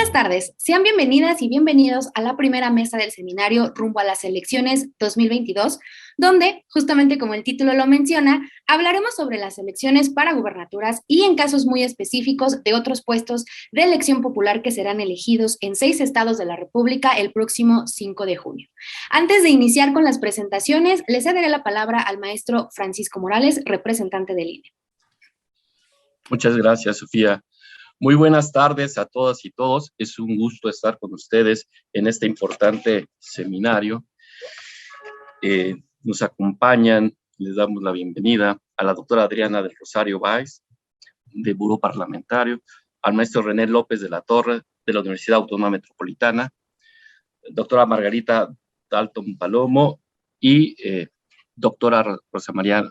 Buenas tardes, sean bienvenidas y bienvenidos a la primera mesa del seminario rumbo a las elecciones 2022, donde, justamente como el título lo menciona, hablaremos sobre las elecciones para gubernaturas y en casos muy específicos de otros puestos de elección popular que serán elegidos en 6 estados de la República el próximo 5 de junio. Antes de iniciar con las presentaciones, le cederé la palabra al maestro Francisco Morales, representante del INE. Muchas gracias, Sofía. Muy buenas tardes a todas y todos. Es un gusto estar con ustedes en este importante seminario. Nos acompañan, les damos la bienvenida a la doctora Adriana del Rosario Báez, de Buró Parlamentario, al maestro René López de la Torre, de la Universidad Autónoma Metropolitana, doctora Margarita Dalton Palomo y doctora Rosa María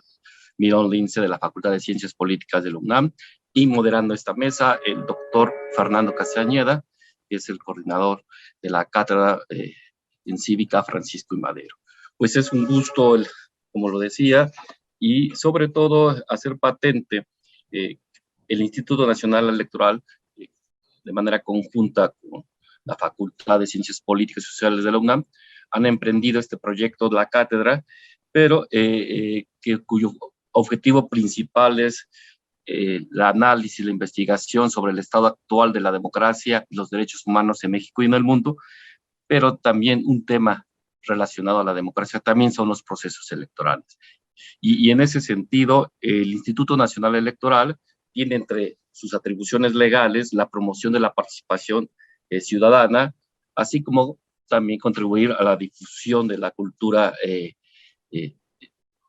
Mirón Lince de la Facultad de Ciencias Políticas de la UNAM, y moderando esta mesa el doctor Fernando Castañeda, que es el coordinador de la cátedra en Cívica Francisco I. Madero. Pues es un gusto, como lo decía, y sobre todo hacer patente el Instituto Nacional Electoral, de manera conjunta con la Facultad de Ciencias Políticas y Sociales de la UNAM, han emprendido este proyecto de la cátedra, pero cuyo objetivo principal es el análisis, la investigación sobre el estado actual de la democracia y los derechos humanos en México y en el mundo, pero también un tema relacionado a la democracia también son los procesos electorales. Y en ese sentido, el Instituto Nacional Electoral tiene entre sus atribuciones legales la promoción de la participación ciudadana, así como también contribuir a la difusión de la cultura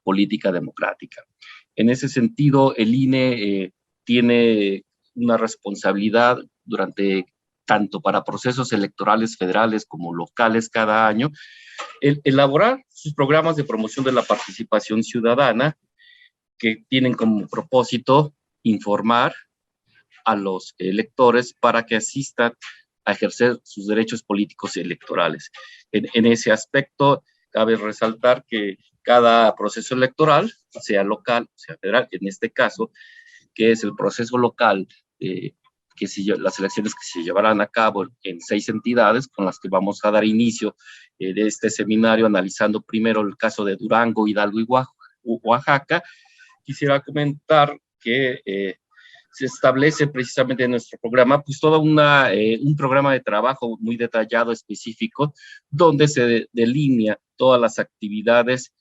política democrática. En ese sentido, el INE tiene una responsabilidad tanto para procesos electorales federales como locales cada año, elaborar sus programas de promoción de la participación ciudadana que tienen como propósito informar a los electores para que asistan a ejercer sus derechos políticos y electorales. En ese aspecto, cabe resaltar que cada proceso electoral, sea local, sea federal, en este caso, que es el proceso local, las elecciones que se llevarán a cabo en 6 entidades con las que vamos a dar inicio de este seminario, analizando primero el caso de Durango, Hidalgo y Oaxaca. Quisiera comentar que se establece precisamente en nuestro programa, pues todo un programa de trabajo muy detallado, específico, donde se delinea todas las actividades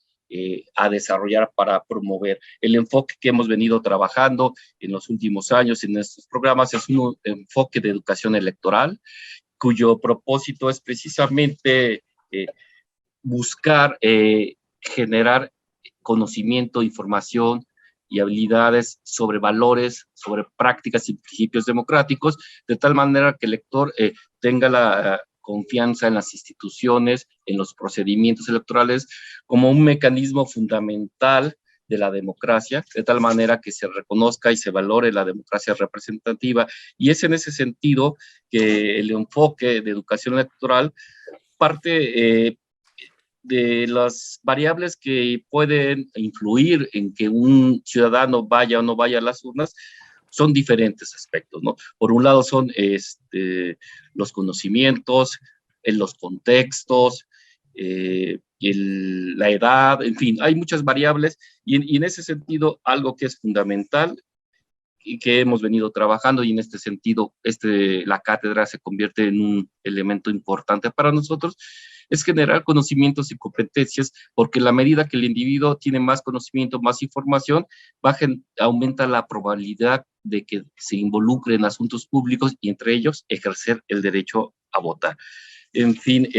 a desarrollar para promover. El enfoque que hemos venido trabajando en los últimos años en estos programas es un enfoque de educación electoral, cuyo propósito es precisamente buscar generar conocimiento, información y habilidades sobre valores, sobre prácticas y principios democráticos, de tal manera que el lector tenga la confianza en las instituciones, en los procedimientos electorales, como un mecanismo fundamental de la democracia, de tal manera que se reconozca y se valore la democracia representativa. Y es en ese sentido que el enfoque de educación electoral parte de las variables que pueden influir en que un ciudadano vaya o no vaya a las urnas. Son diferentes aspectos, ¿no? Por un lado son los conocimientos, los contextos, la edad, en fin, hay muchas variables y en ese sentido algo que es fundamental y que hemos venido trabajando, y en este sentido la cátedra se convierte en un elemento importante para nosotros, es generar conocimientos y competencias, porque a la medida que el individuo tiene más conocimiento, más información, aumenta la probabilidad de que se involucre en asuntos públicos y entre ellos ejercer el derecho a votar. En fin,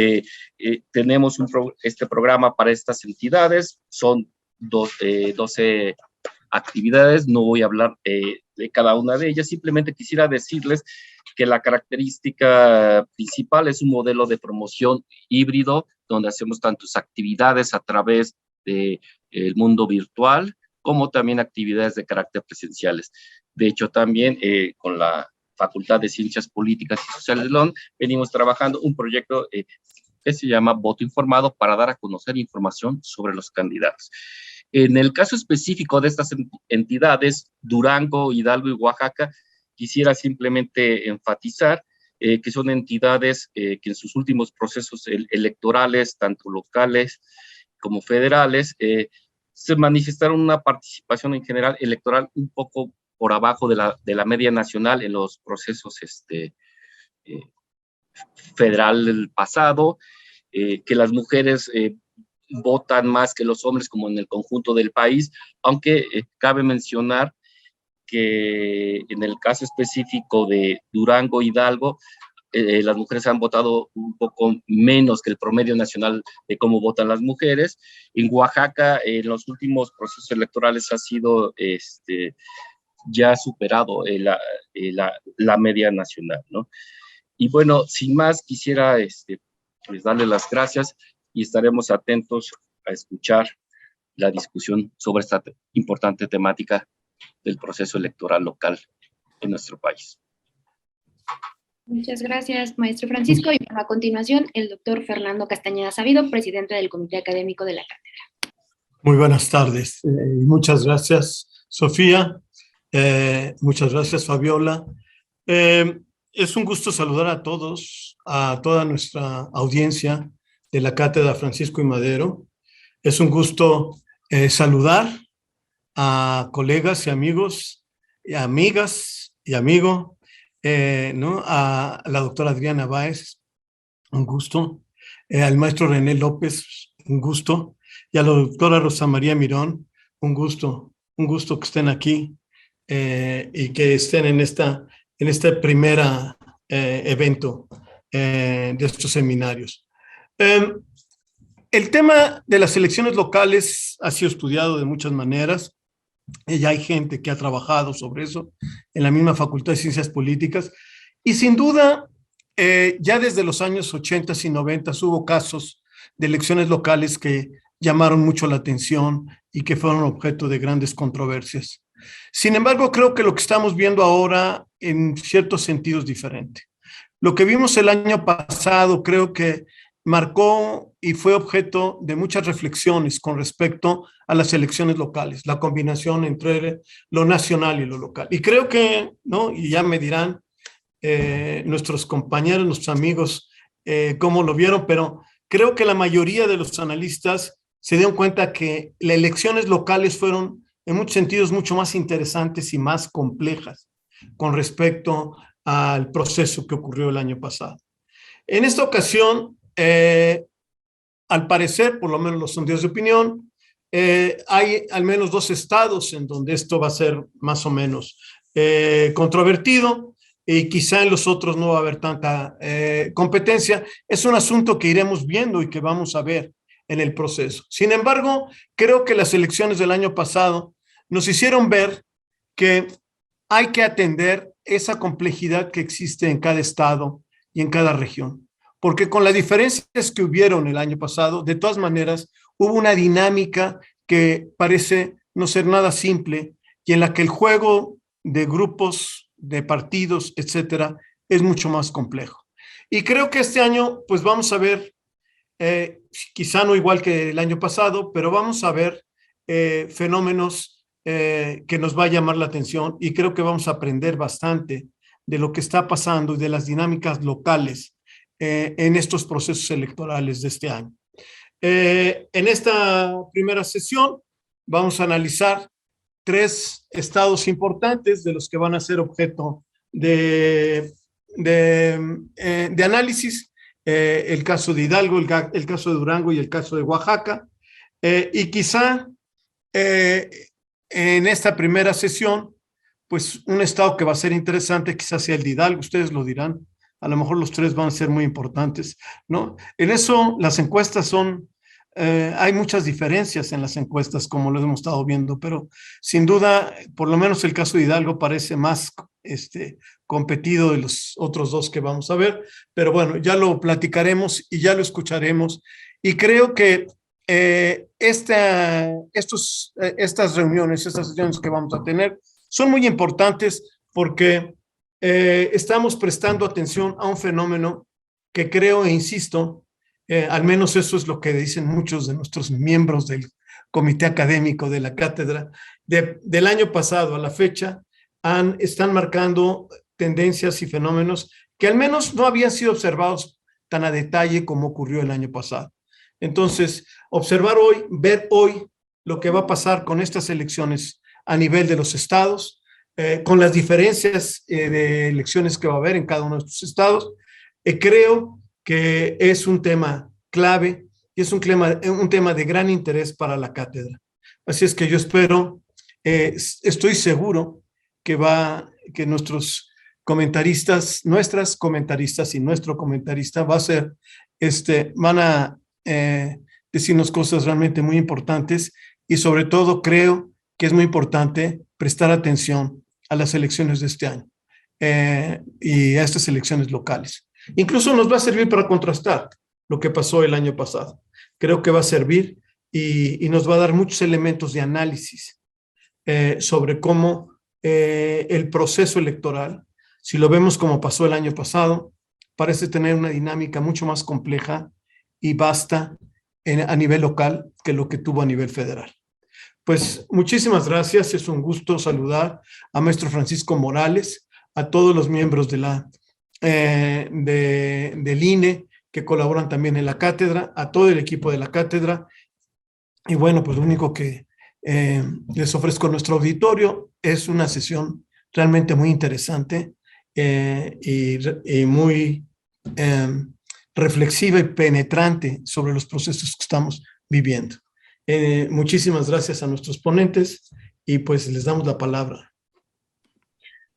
tenemos este programa para estas entidades, son 12 actividades, no voy a hablar de cada una de ellas, simplemente quisiera decirles que la característica principal es un modelo de promoción híbrido, donde hacemos tantas actividades a través del mundo virtual, como también actividades de carácter presenciales. De hecho, también con la Facultad de Ciencias Políticas y Sociales de la UNAM venimos trabajando un proyecto que se llama Voto Informado para dar a conocer información sobre los candidatos. En el caso específico de estas entidades, Durango, Hidalgo y Oaxaca, quisiera simplemente enfatizar que son entidades que en sus últimos procesos electorales, tanto locales como federales, se manifestaron una participación en general electoral un poco por abajo de la media nacional en los procesos federal del pasado, que las mujeres votan más que los hombres como en el conjunto del país, aunque cabe mencionar que en el caso específico de Durango, Hidalgo, las mujeres han votado un poco menos que el promedio nacional de cómo votan las mujeres. En Oaxaca, en los últimos procesos electorales ha sido ya superado la media nacional, ¿no? Y bueno, sin más, quisiera pues darle las gracias y estaremos atentos a escuchar la discusión sobre esta importante temática del proceso electoral local en nuestro país. Muchas gracias, maestro Francisco. Y a continuación, el doctor Fernando Castañeda Sabido, presidente del Comité Académico de la Cátedra. Muy buenas tardes. Muchas gracias, Sofía. Muchas gracias, Fabiola. Es un gusto saludar a todos, a toda nuestra audiencia de la Cátedra Francisco I. Madero. Es un gusto saludar a colegas y amigos, y amigas y amigo, ¿no? A la doctora Adriana Báez, un gusto. Al maestro René López, un gusto. Y a la doctora Rosa María Mirón, un gusto que estén aquí y que estén en este primer evento de estos seminarios. El tema de las elecciones locales ha sido estudiado de muchas maneras. Ya hay gente que ha trabajado sobre eso en la misma Facultad de Ciencias Políticas. Y sin duda, ya desde los años 80 y 90 hubo casos de elecciones locales que llamaron mucho la atención y que fueron objeto de grandes controversias. Sin embargo, creo que lo que estamos viendo ahora en ciertos sentidos es diferente. Lo que vimos el año pasado creo que marcó y fue objeto de muchas reflexiones con respecto a las elecciones locales, la combinación entre lo nacional y lo local. Y creo que, ¿no? Y ya me dirán nuestros compañeros, nuestros amigos, cómo lo vieron, pero creo que la mayoría de los analistas se dieron cuenta que las elecciones locales fueron en muchos sentidos mucho más interesantes y más complejas con respecto al proceso que ocurrió el año pasado. En esta ocasión, al parecer, por lo menos los sondeos de opinión, hay al menos 2 estados en donde esto va a ser más o menos controvertido y quizá en los otros no va a haber tanta competencia. Es un asunto que iremos viendo y que vamos a ver en el proceso. Sin embargo, creo que las elecciones del año pasado nos hicieron ver que hay que atender esa complejidad que existe en cada estado y en cada región. Porque con las diferencias que hubieron el año pasado, de todas maneras, hubo una dinámica que parece no ser nada simple y en la que el juego de grupos, de partidos, etcétera, es mucho más complejo. Y creo que este año, pues vamos a ver, quizá no igual que el año pasado, pero vamos a ver fenómenos que nos va a llamar la atención y creo que vamos a aprender bastante de lo que está pasando y de las dinámicas locales en estos procesos electorales de este año. En esta primera sesión vamos a analizar 3 estados importantes de los que van a ser objeto de análisis, el caso de Hidalgo, el caso de Durango y el caso de Oaxaca. Y quizá en esta primera sesión, pues un estado que va a ser interesante quizás sea el de Hidalgo, ustedes lo dirán. A lo mejor los 3 van a ser muy importantes, ¿no? En eso las encuestas son, hay muchas diferencias en las encuestas, como lo hemos estado viendo, pero sin duda, por lo menos el caso de Hidalgo parece más competido de los otros 2 que vamos a ver, pero bueno, ya lo platicaremos y ya lo escucharemos. Y creo que estas reuniones, estas sesiones que vamos a tener, son muy importantes porque estamos prestando atención a un fenómeno que creo e insisto, al menos eso es lo que dicen muchos de nuestros miembros del comité académico de la cátedra, del año pasado a la fecha, están marcando tendencias y fenómenos que al menos no habían sido observados tan a detalle como ocurrió el año pasado. Entonces, observar hoy, ver hoy lo que va a pasar con estas elecciones a nivel de los estados, con las diferencias de elecciones que va a haber en cada uno de estos estados, creo que es un tema clave y es un tema de gran interés para la cátedra. Así es que yo espero, estoy seguro que nuestros comentaristas, nuestras comentaristas y nuestro comentarista van a decirnos cosas realmente muy importantes y sobre todo creo que es muy importante prestar atención a las elecciones de este año y a estas elecciones locales. Incluso nos va a servir para contrastar lo que pasó el año pasado. Creo que va a servir y nos va a dar muchos elementos de análisis sobre cómo el proceso electoral, si lo vemos como pasó el año pasado, parece tener una dinámica mucho más compleja y vasta a nivel local que lo que tuvo a nivel federal. Pues muchísimas gracias, es un gusto saludar a maestro Francisco Morales, a todos los miembros del INE que colaboran también en la cátedra, a todo el equipo de la cátedra. Y bueno, pues lo único que les ofrezco a nuestro auditorio es una sesión realmente muy interesante y muy reflexiva y penetrante sobre los procesos que estamos viviendo. Muchísimas gracias a nuestros ponentes y pues les damos la palabra.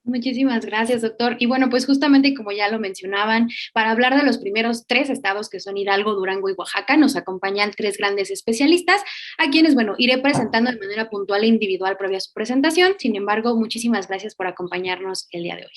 Muchísimas gracias, doctor. Y bueno, pues justamente como ya lo mencionaban, para hablar de los primeros 3 estados que son Hidalgo, Durango y Oaxaca, nos acompañan 3 grandes especialistas, a quienes, bueno, iré presentando de manera puntual e individual previa a su presentación. Sin embargo, muchísimas gracias por acompañarnos el día de hoy.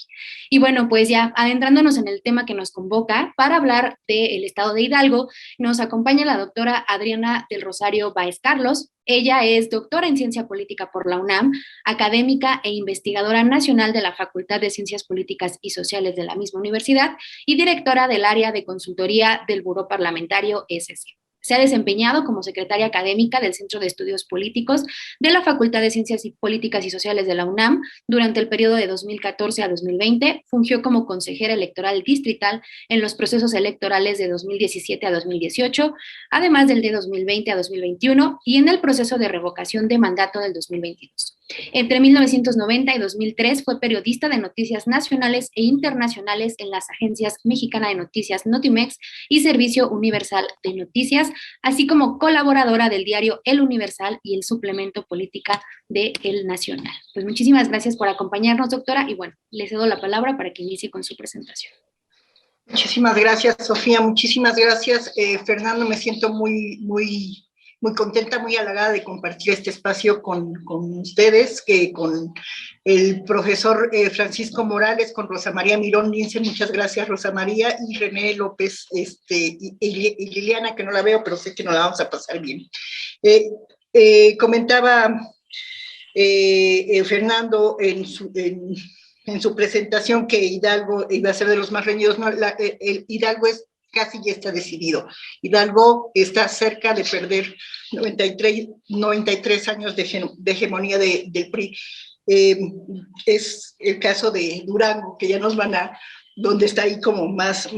Y bueno, pues ya adentrándonos en el tema que nos convoca, para hablar del estado de Hidalgo, nos acompaña la doctora Adriana del Rosario Báez Carlos. Ella es doctora en Ciencia Política por la UNAM, académica e investigadora nacional de la Facultad de Ciencias Políticas y Sociales de la misma universidad y directora del área de consultoría del Buró Parlamentario SC. Se ha desempeñado como secretaria académica del Centro de Estudios Políticos de la Facultad de Ciencias Políticas y Sociales de la UNAM durante el periodo de 2014 a 2020. Fungió como consejera electoral distrital en los procesos electorales de 2017 a 2018, además del de 2020 a 2021 y en el proceso de revocación de mandato del 2022. Entre 1990 y 2003 fue periodista de noticias nacionales e internacionales en las agencias Mexicana de Noticias Notimex y Servicio Universal de Noticias, así como colaboradora del diario El Universal y el suplemento Política de El Nacional. Pues muchísimas gracias por acompañarnos, doctora, y bueno, le cedo la palabra para que inicie con su presentación. Muchísimas gracias, Sofía, muchísimas gracias. Fernando, me siento muy contenta, muy halagada de compartir este espacio con ustedes, con el profesor Francisco Morales, con Rosa María Mirón Lince. Muchas gracias, Rosa María, y René López, y Liliana, que no la veo, pero sé que nos la vamos a pasar bien. Comentaba Fernando en su presentación que Hidalgo iba a ser de los más reñidos. No, Hidalgo casi ya está decidido. Hidalgo está cerca de perder 93 años de hegemonía del PRI. Es el caso de Durango, que ya nos van a, donde está ahí como más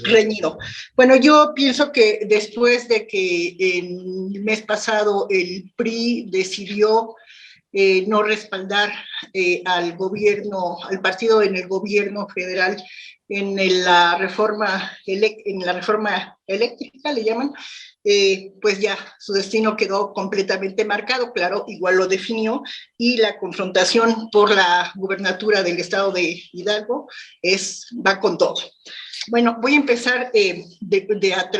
reñido. Bueno, yo pienso que después de que el mes pasado el PRI decidió no respaldar al gobierno, al partido en el gobierno federal, en la reforma eléctrica, le llaman, pues ya su destino quedó completamente marcado. Claro, igual lo definió, y la confrontación por la gubernatura del estado de Hidalgo va con todo. Bueno, voy a empezar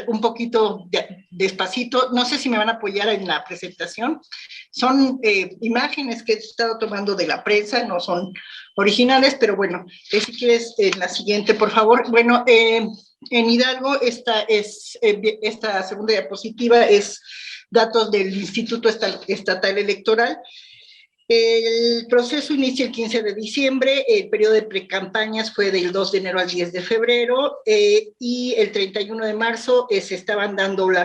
un poquito despacito. No sé si me van a apoyar en la presentación. Son imágenes que he estado tomando de la prensa, no son originales, pero bueno, si quieres, la siguiente, por favor. Bueno, en Hidalgo, esta segunda diapositiva es datos del Instituto Estatal Electoral. El proceso inicia el 15 de diciembre, el periodo de precampañas fue del 2 de enero al 10 de febrero y el 31 de marzo se estaban dando el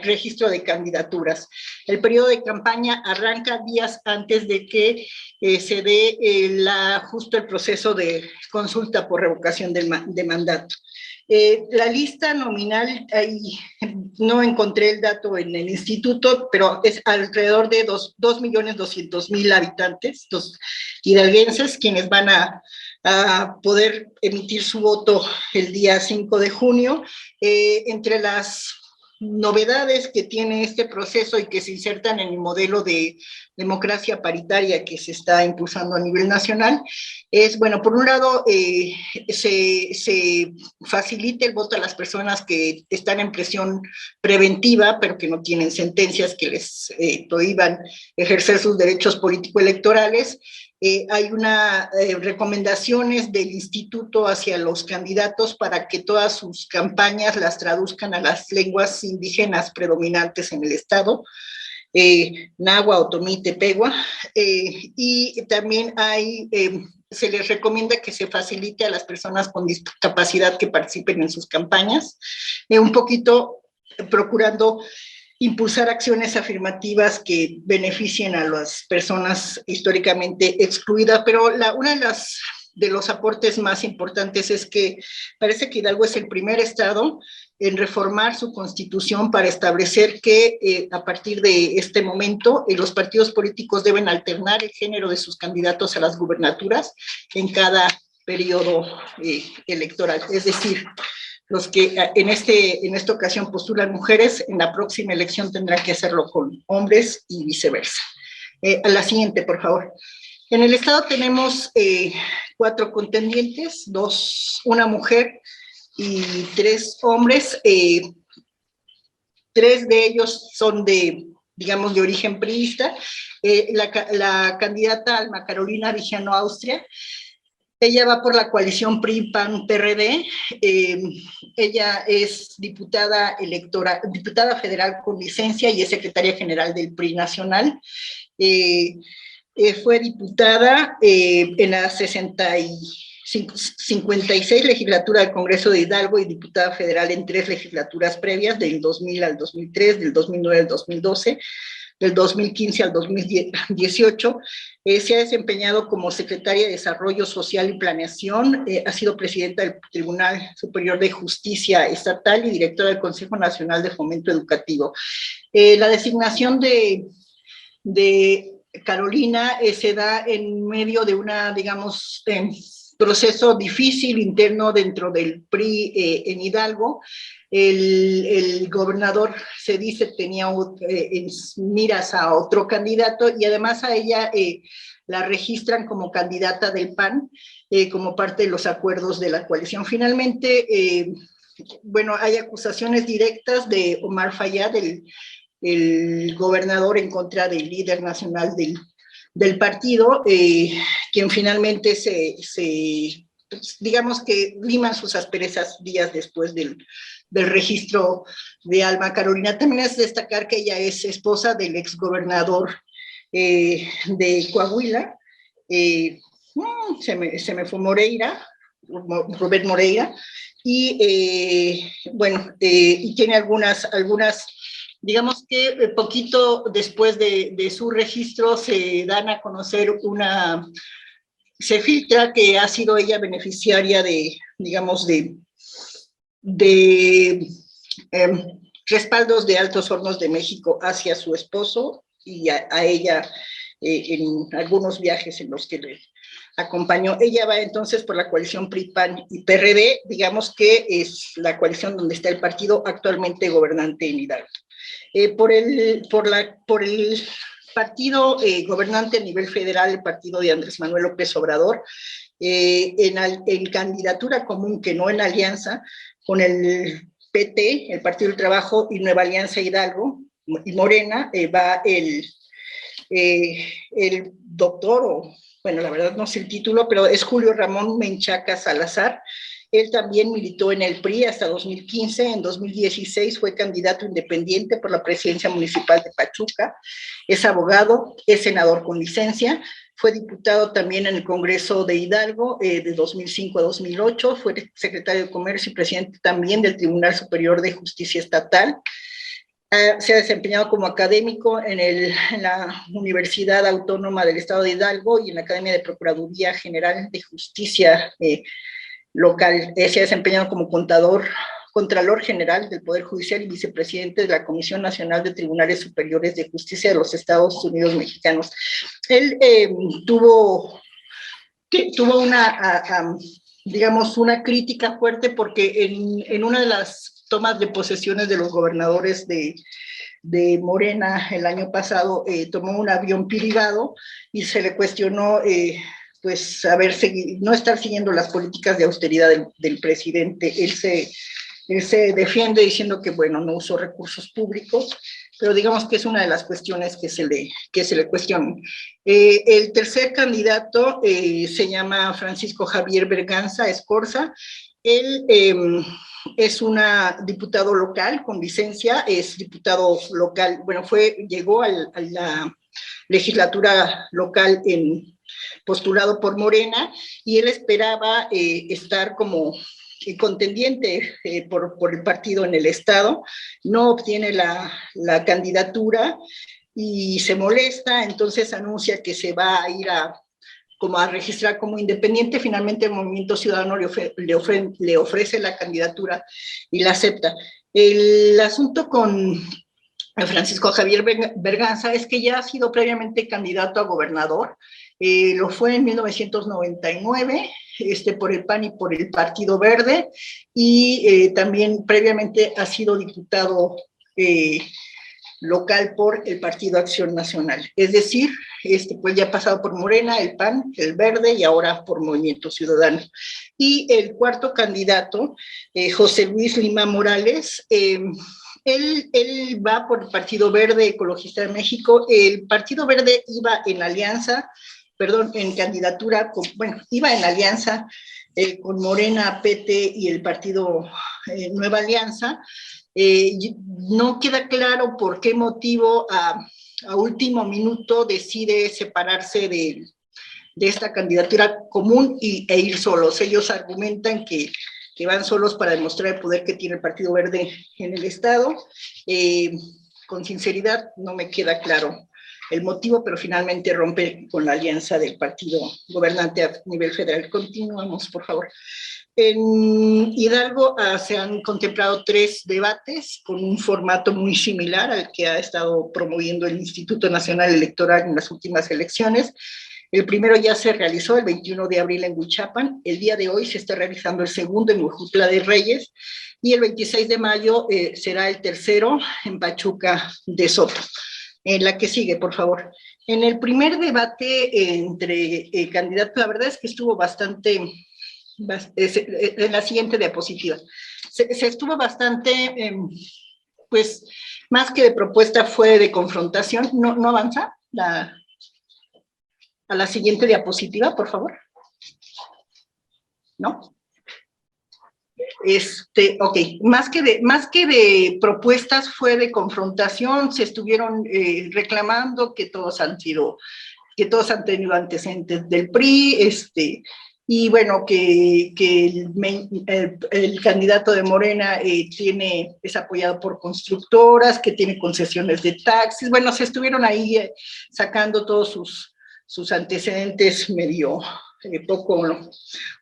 registro de candidaturas. El periodo de campaña arranca días antes de que se dé justo el proceso de consulta por revocación de mandato. La lista nominal, ahí no encontré el dato en el instituto, pero es alrededor de 2.200.000 habitantes, los hidalguenses, quienes van a poder emitir su voto el día 5 de junio. Entre las novedades que tiene este proceso y que se insertan en el modelo de democracia paritaria que se está impulsando a nivel nacional, es, bueno, por un lado, se facilita el voto a las personas que están en prisión preventiva, pero que no tienen sentencias que les prohíban ejercer sus derechos político-electorales. Hay recomendaciones del instituto hacia los candidatos para que todas sus campañas las traduzcan a las lenguas indígenas predominantes en el estado, náhuatl, otomí, tepehua, y también se les recomienda que se facilite a las personas con discapacidad que participen en sus campañas, un poquito procurando impulsar acciones afirmativas que beneficien a las personas históricamente excluidas, pero uno de los aportes más importantes es que parece que Hidalgo es el primer estado en reformar su constitución para establecer que a partir de este momento los partidos políticos deben alternar el género de sus candidatos a las gubernaturas en cada periodo electoral, es decir, los que en esta ocasión postulan mujeres, en la próxima elección tendrán que hacerlo con hombres y viceversa. A la siguiente, por favor. En el estado tenemos 4 contendientes, una mujer y 3 hombres. 3 de ellos son digamos, de origen priista. La candidata Alma Carolina Vigiano Austria, ella va por la coalición PRI-PAN-PRD. Ella es diputada federal con licencia y es secretaria general del PRI nacional. Fue diputada en la 56 legislatura del Congreso de Hidalgo y diputada federal en 3 legislaturas previas, del 2000 al 2003, del 2009 al 2012, del 2015 al 2018. Se ha desempeñado como secretaria de Desarrollo Social y Planeación, ha sido presidenta del Tribunal Superior de Justicia Estatal y directora del Consejo Nacional de Fomento Educativo. La designación de Carolina se da en medio de digamos, proceso difícil interno dentro del PRI en Hidalgo. El gobernador, se dice, tenía en miras a otro candidato y además a ella la registran como candidata del PAN como parte de los acuerdos de la coalición. Finalmente, bueno, hay acusaciones directas de Omar Fayad, el gobernador, en contra del líder nacional del partido, quien finalmente digamos que liman sus asperezas días después del registro de Alma Carolina. También es destacar que ella es esposa del exgobernador de Coahuila, se me fue Moreira, Robert Moreira, y bueno, y tiene algunas, digamos que poquito después de su registro se dan a conocer se filtra que ha sido ella beneficiaria digamos, de respaldos de Altos Hornos de México hacia su esposo y a ella en algunos viajes en los que le acompañó. Ella va entonces por la coalición PRI-PAN y PRD, digamos que es la coalición donde está el partido actualmente gobernante en Hidalgo. Por el partido gobernante a nivel federal, el partido de Andrés Manuel López Obrador, en candidatura común, que no en alianza, con el PT, el Partido del Trabajo y Nueva Alianza Hidalgo y Morena, va el doctor, bueno, la verdad no sé el título, pero es Julio Ramón Menchaca Salazar, Él también militó en el PRI hasta 2015. En 2016 fue candidato independiente por la presidencia municipal de Pachuca. Es abogado, es senador con licencia. Fue diputado también en el Congreso de Hidalgo de 2005 a 2008. Fue secretario de Comercio y presidente también del Tribunal Superior de Justicia Estatal. Se ha desempeñado como académico en la Universidad Autónoma del Estado de Hidalgo y en la Academia de Procuraduría General de Justicia local. Se ha desempeñado como Contralor General del Poder Judicial y vicepresidente de la Comisión Nacional de Tribunales Superiores de Justicia de los Estados Unidos Mexicanos. Él tuvo una crítica fuerte porque en una de las tomas de posesiones de los gobernadores de Morena el año pasado, tomó un avión privado y se le cuestionó pues no estar siguiendo las políticas de austeridad del presidente. Él se defiende diciendo que, bueno, no usó recursos públicos, pero digamos que es una de las cuestiones que se le cuestionan. El tercer candidato se llama Francisco Javier Berganza Escorza. Él es un diputado local con licencia, es diputado local, bueno, llegó a la legislatura local postulado por Morena, y él esperaba estar como contendiente por el partido en el estado. No obtiene la candidatura y se molesta, entonces anuncia que se va a ir a registrar como independiente. Finalmente el Movimiento Ciudadano le ofrece la candidatura y la acepta. El asunto con Francisco Javier Berganza es que ya ha sido previamente candidato a gobernador. Lo fue en 1999 por el PAN y por el Partido Verde, y también previamente ha sido diputado local por el Partido Acción Nacional. Es decir, pues ya ha pasado por Morena, el PAN, el Verde y ahora por Movimiento Ciudadano. Y el cuarto candidato, José Luis Lima Morales, él va por el Partido Verde Ecologista de México. El Partido Verde iba en alianza, iba en alianza con Morena, PT y el Partido Nueva Alianza. No queda claro por qué motivo a último minuto decide separarse de esta candidatura común e ir solos. Ellos argumentan que van solos para demostrar el poder que tiene el Partido Verde en el estado. Con sinceridad no me queda claro el motivo, pero finalmente rompe con la alianza del partido gobernante a nivel federal. Continuamos, por favor. En Hidalgo se han contemplado 3 debates con un formato muy similar al que ha estado promoviendo el Instituto Nacional Electoral en las últimas elecciones. El primero ya se realizó el 21 de abril en Huichapan. El día de hoy se está realizando el segundo en Huejutla de Reyes, y el 26 de mayo será el tercero en Pachuca de Soto. En la que sigue, por favor. En el primer debate entre candidatos, la verdad es que estuvo bastante, en la siguiente diapositiva, se estuvo bastante, pues, más que de propuesta fue de confrontación. ¿No avanza? A la siguiente diapositiva, por favor. ¿No? Ok, más que de propuestas fue de confrontación. Se estuvieron reclamando que todos han tenido antecedentes del PRI, y bueno, que el candidato de Morena es apoyado por constructoras, que tiene concesiones de taxis. Bueno, se estuvieron ahí sacando todos sus antecedentes medio poco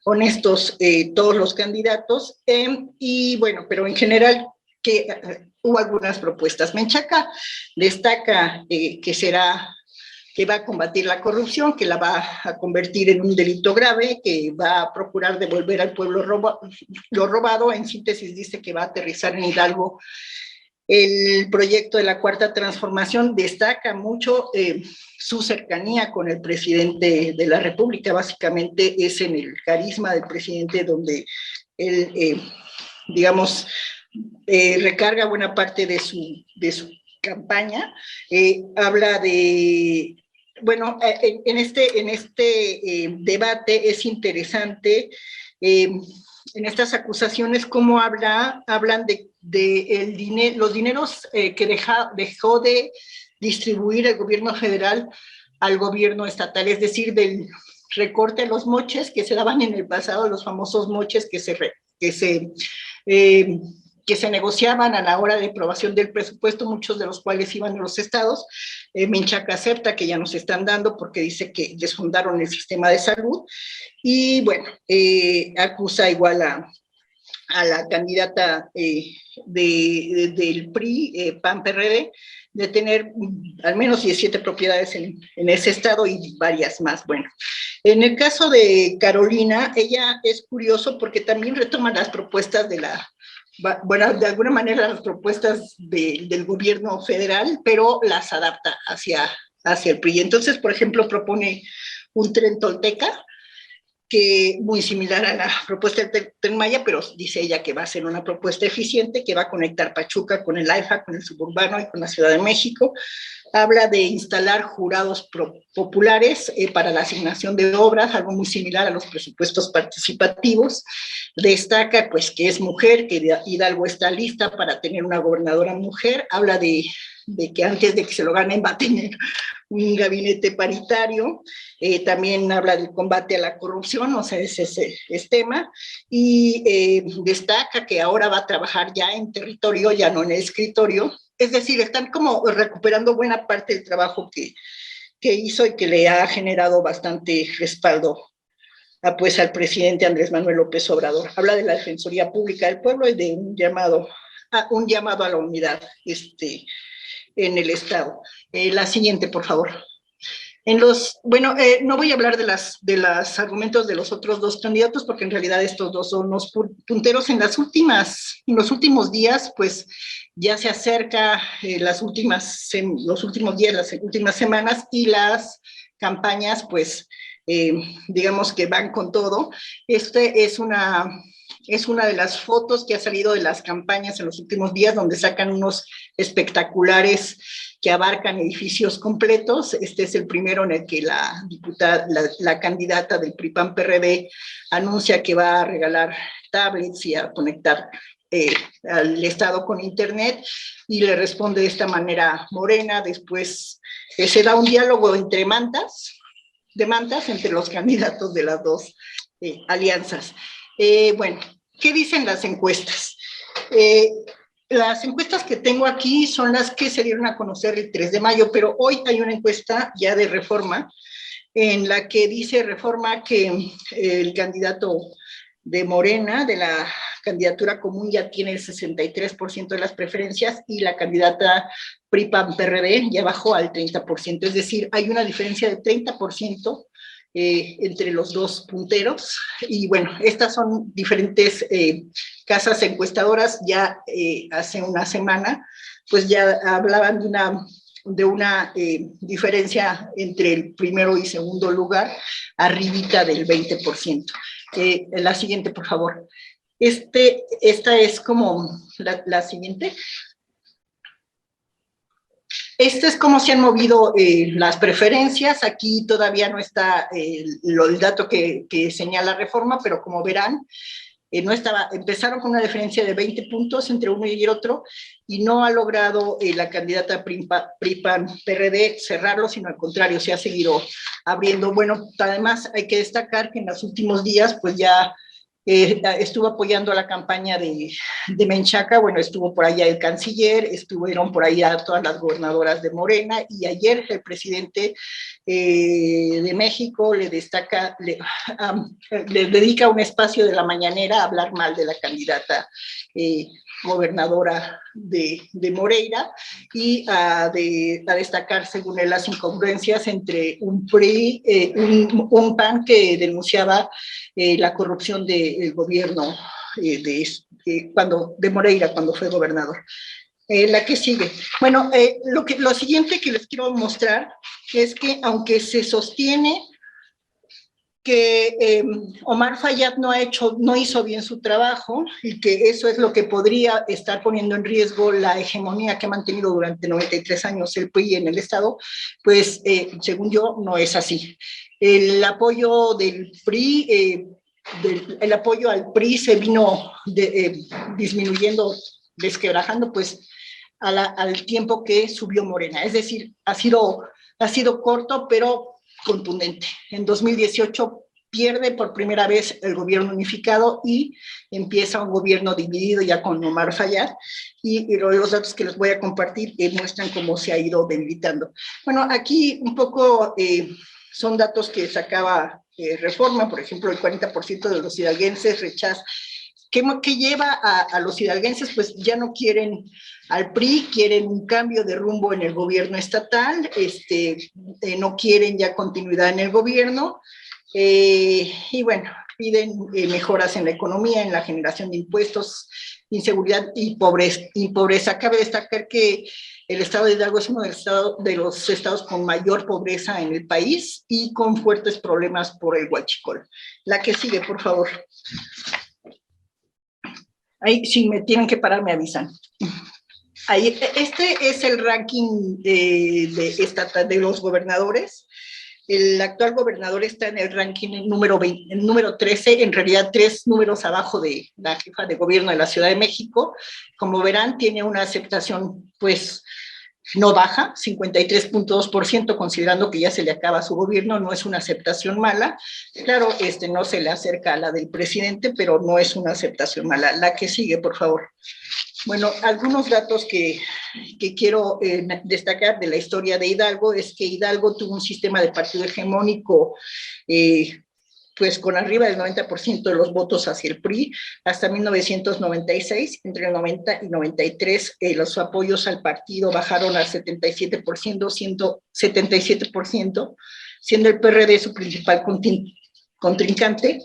honestos todos los candidatos, y bueno, pero en general hubo algunas propuestas. Menchaca destaca que va a combatir la corrupción, que la va a convertir en un delito grave, que va a procurar devolver al pueblo lo robado. En síntesis, dice que va a aterrizar en Hidalgo el proyecto de la Cuarta Transformación. Destaca mucho su cercanía con el presidente de la República. Básicamente es en el carisma del presidente donde él, recarga buena parte de su campaña. Habla de, bueno, en este debate es interesante en estas acusaciones, cómo hablan de los dineros que dejó de distribuir el gobierno federal al gobierno estatal, es decir, del recorte de los moches que se daban en el pasado, los famosos moches que se negociaban a la hora de aprobación del presupuesto, muchos de los cuales iban a los estados. Menchaca acepta que ya nos están dando porque dice que desfundaron el sistema de salud, y bueno, acusa igual a la candidata del PRI, PAN-PRD, de tener al menos 17 propiedades en ese estado y varias más. Bueno, en el caso de Carolina, ella es curioso porque también retoma las propuestas de alguna manera las propuestas del gobierno federal, pero las adapta hacia el PRI. Entonces, por ejemplo, propone un tren tolteca, que muy similar a la propuesta del Tren Maya, pero dice ella que va a ser una propuesta eficiente, que va a conectar Pachuca con el AIFA, con el suburbano y con la Ciudad de México. Habla de instalar jurados populares para la asignación de obras, algo muy similar a los presupuestos participativos. Destaca pues que es mujer, que Hidalgo está lista para tener una gobernadora mujer. Habla de que antes de que se lo ganen va a tener un gabinete paritario. También habla del combate a la corrupción, o sea, ese es tema, y destaca que ahora va a trabajar ya en territorio, ya no en el escritorio. Es decir, están como recuperando buena parte del trabajo que hizo y que le ha generado bastante respaldo pues al presidente Andrés Manuel López Obrador. Habla de la Defensoría Pública del Pueblo y de un llamado a la unidad en el Estado. La siguiente, por favor. No voy a hablar de los argumentos de los otros dos candidatos, porque en realidad estos dos son los punteros en los últimos días. Pues ya se acerca los últimos días, las últimas semanas, y las campañas, pues, digamos que van con todo. Es una de las fotos que ha salido de las campañas en los últimos días, donde sacan unos espectaculares que abarcan edificios completos. Este es el primero en el que la candidata del PRI-PAN-PRD anuncia que va a regalar tablets y a conectar al Estado con Internet, y le responde de esta manera Morena. Después se da un diálogo entre mantas entre los candidatos de las dos alianzas. Bueno, ¿qué dicen las encuestas? Las encuestas que tengo aquí son las que se dieron a conocer el 3 de mayo, pero hoy hay una encuesta ya de Reforma, en la que dice Reforma que el candidato de Morena, de la candidatura común, ya tiene el 63% de las preferencias, y la candidata PRI-PAN-PRD ya bajó al 30%, es decir, hay una diferencia de 30% entre los dos punteros. Y bueno, estas son diferentes casas encuestadoras. Ya hace una semana, pues ya hablaban de una diferencia entre el primero y segundo lugar, arribita del 20%. La siguiente, por favor. Esta es como la siguiente. Este es cómo se han movido las preferencias. Aquí todavía no está el dato que señala Reforma, pero como verán, empezaron con una diferencia de 20 puntos entre uno y el otro, y no ha logrado la candidata PRI-PAN-PRD cerrarlo, sino al contrario, se ha seguido abriendo. Bueno, además hay que destacar que en los últimos días, pues ya estuvo apoyando a la campaña de Menchaca. Bueno, estuvo por allá el canciller, estuvieron por allá todas las gobernadoras de Morena, y ayer el presidente de México le dedica un espacio de la mañanera a hablar mal de la candidata gobernadora de Moreira, y a destacar, según él, las incongruencias entre un PRI, un PAN que denunciaba la corrupción del gobierno de Moreira cuando fue gobernador. La que sigue. Bueno, lo siguiente que les quiero mostrar es que, aunque se sostiene que Omar Fayad no hizo bien su trabajo, y que eso es lo que podría estar poniendo en riesgo la hegemonía que ha mantenido durante 93 años el PRI en el Estado, pues según yo no es así. El apoyo del PRI el apoyo al PRI se vino disminuyendo, desquebrajando, pues al tiempo que subió Morena. Es decir, ha sido corto, pero contundente. En 2018 pierde por primera vez el gobierno unificado y empieza un gobierno dividido ya con Omar Fayad, y los datos que les voy a compartir muestran cómo se ha ido debilitando. Bueno, aquí un poco son datos que sacaba Reforma, por ejemplo, el 40% de los hidalguenses rechaza. ¿Qué lleva a los hidalguenses? Pues ya no quieren al PRI, quieren un cambio de rumbo en el gobierno estatal, no quieren ya continuidad en el gobierno, y bueno, piden mejoras en la economía, en la generación de impuestos, inseguridad y pobreza. Cabe destacar que el estado de Hidalgo es uno de los estados con mayor pobreza en el país y con fuertes problemas por el huachicol. La que sigue, por favor. Ahí, si me tienen que parar, me avisan. Ahí, este es el ranking de los gobernadores. El actual gobernador está en el ranking número 13, en realidad 3 números abajo de la jefa de gobierno de la Ciudad de México. Como verán, tiene una aceptación, pues, no baja, 53.2%, considerando que ya se le acaba su gobierno, no es una aceptación mala. Claro, no se le acerca a la del presidente, pero no es una aceptación mala. La que sigue, por favor. Bueno, algunos datos que quiero destacar de la historia de Hidalgo es que Hidalgo tuvo un sistema de partido hegemónico pues con arriba del 90% de los votos hacia el PRI, hasta 1996, entre el 90 y 93, los apoyos al partido bajaron al 77%, siendo el PRD su principal contrincante.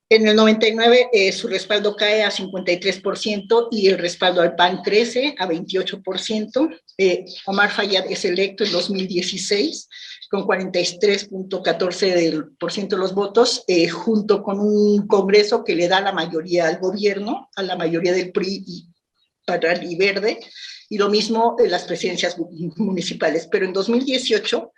En el 99 su respaldo cae a 53% y el respaldo al PAN crece a 28%. Omar Fayad es electo en 2016 con 43.14% de los votos, junto con un Congreso que le da la mayoría al gobierno, a la mayoría del PRI y Verde, y lo mismo en las presidencias municipales. Pero en 2018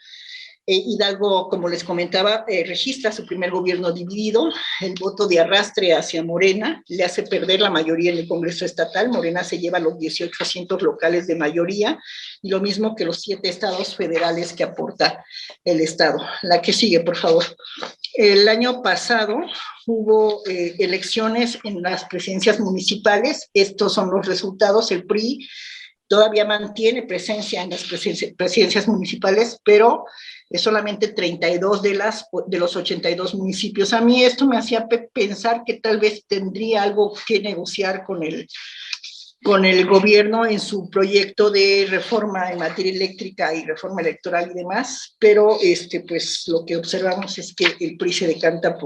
Hidalgo, como les comentaba, registra su primer gobierno dividido. El voto de arrastre hacia Morena le hace perder la mayoría en el Congreso estatal. Morena se lleva los 18 asientos locales de mayoría, y lo mismo que los 7 estados federales que aporta el estado. La que sigue, por favor. El año pasado hubo elecciones en las presidencias municipales. Estos son los resultados. El PRI todavía mantiene presencia en las presidencias municipales, pero es solamente 32 de los 82 municipios. A mí esto me hacía pensar que tal vez tendría algo que negociar con el gobierno en su proyecto de reforma en materia eléctrica y reforma electoral y demás, pero pues lo que observamos es que el PRI se decanta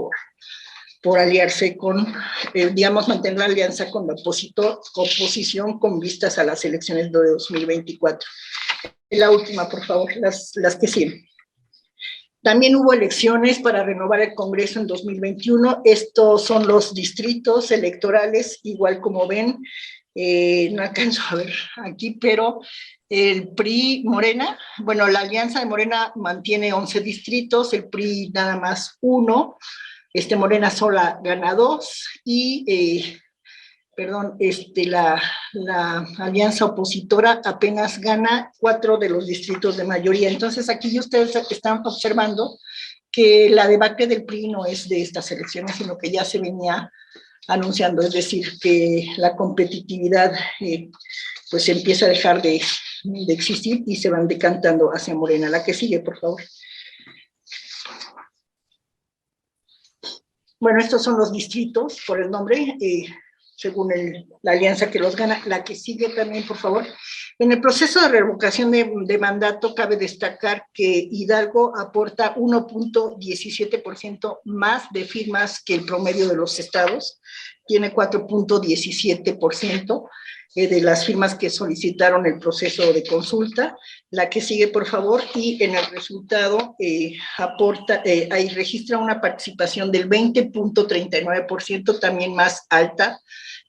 por aliarse con, mantener la alianza con la oposición con vistas a las elecciones de 2024. La última, por favor, las que siguen. También hubo elecciones para renovar el Congreso en 2021. Estos son los distritos electorales, igual como ven, no alcanzo a ver aquí, pero el PRI Morena, bueno, la alianza de Morena mantiene 11 distritos, el PRI nada más 1, Morena sola gana 2 y la alianza opositora apenas gana 4 de los distritos de mayoría. Entonces aquí ustedes están observando que la debacle del PRI no es de estas elecciones, sino que ya se venía anunciando, es decir, que la competitividad pues empieza a dejar de existir y se van decantando hacia Morena. La que sigue, por favor. Bueno, estos son los distritos por el nombre, según la alianza que los gana. La que sigue también, por favor. En el proceso de revocación de mandato, cabe destacar que Hidalgo aporta 1.17% más de firmas que el promedio de los estados. Tiene 4.17% de las firmas que solicitaron el proceso de consulta. La que sigue, por favor, y en el resultado ahí registra una participación del 20.39%, también más alta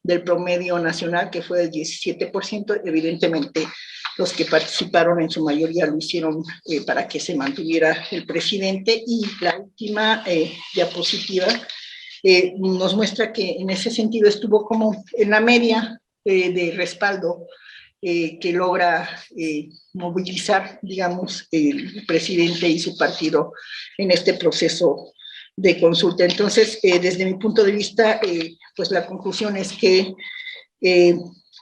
del promedio nacional, que fue del 17%. Evidentemente, los que participaron en su mayoría lo hicieron para que se mantuviera el presidente. Y la última diapositiva nos muestra que en ese sentido estuvo como en la media de respaldo que logra movilizar, digamos, el presidente y su partido en este proceso de consulta. Entonces, desde mi punto de vista, pues la conclusión es que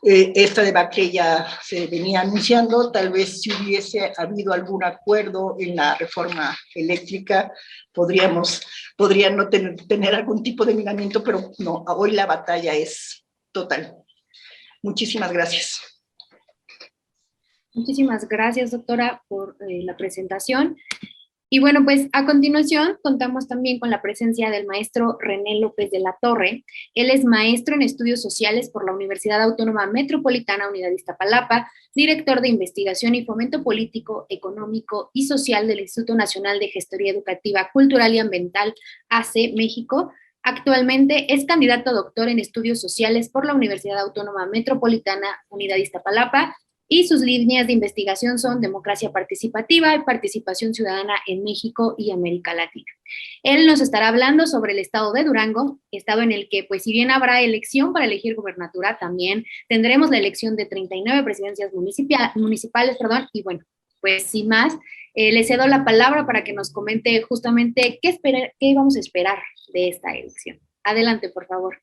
esta debacle ya se venía anunciando. Tal vez si hubiese habido algún acuerdo en la reforma eléctrica, podría no tener algún tipo de miramiento, pero no, hoy la batalla es total. Muchísimas gracias. Muchísimas gracias, doctora, por la presentación. Y bueno, pues a continuación contamos también con la presencia del maestro René López de la Torre. Él es maestro en estudios sociales por la Universidad Autónoma Metropolitana Unidad de Iztapalapa, director de investigación y fomento político, económico y social del Instituto Nacional de Gestoría Educativa, Cultural y Ambiental, AC México. Actualmente es candidato a doctor en estudios sociales por la Universidad Autónoma Metropolitana Unidad de Iztapalapa, y sus líneas de investigación son democracia participativa y participación ciudadana en México y América Latina. Él nos estará hablando sobre el estado de Durango, estado en el que, pues si bien habrá elección para elegir gobernatura, también tendremos la elección de 39 presidencias municipales, y bueno, pues sin más, le cedo la palabra para que nos comente justamente qué vamos a esperar de esta elección. Adelante, por favor.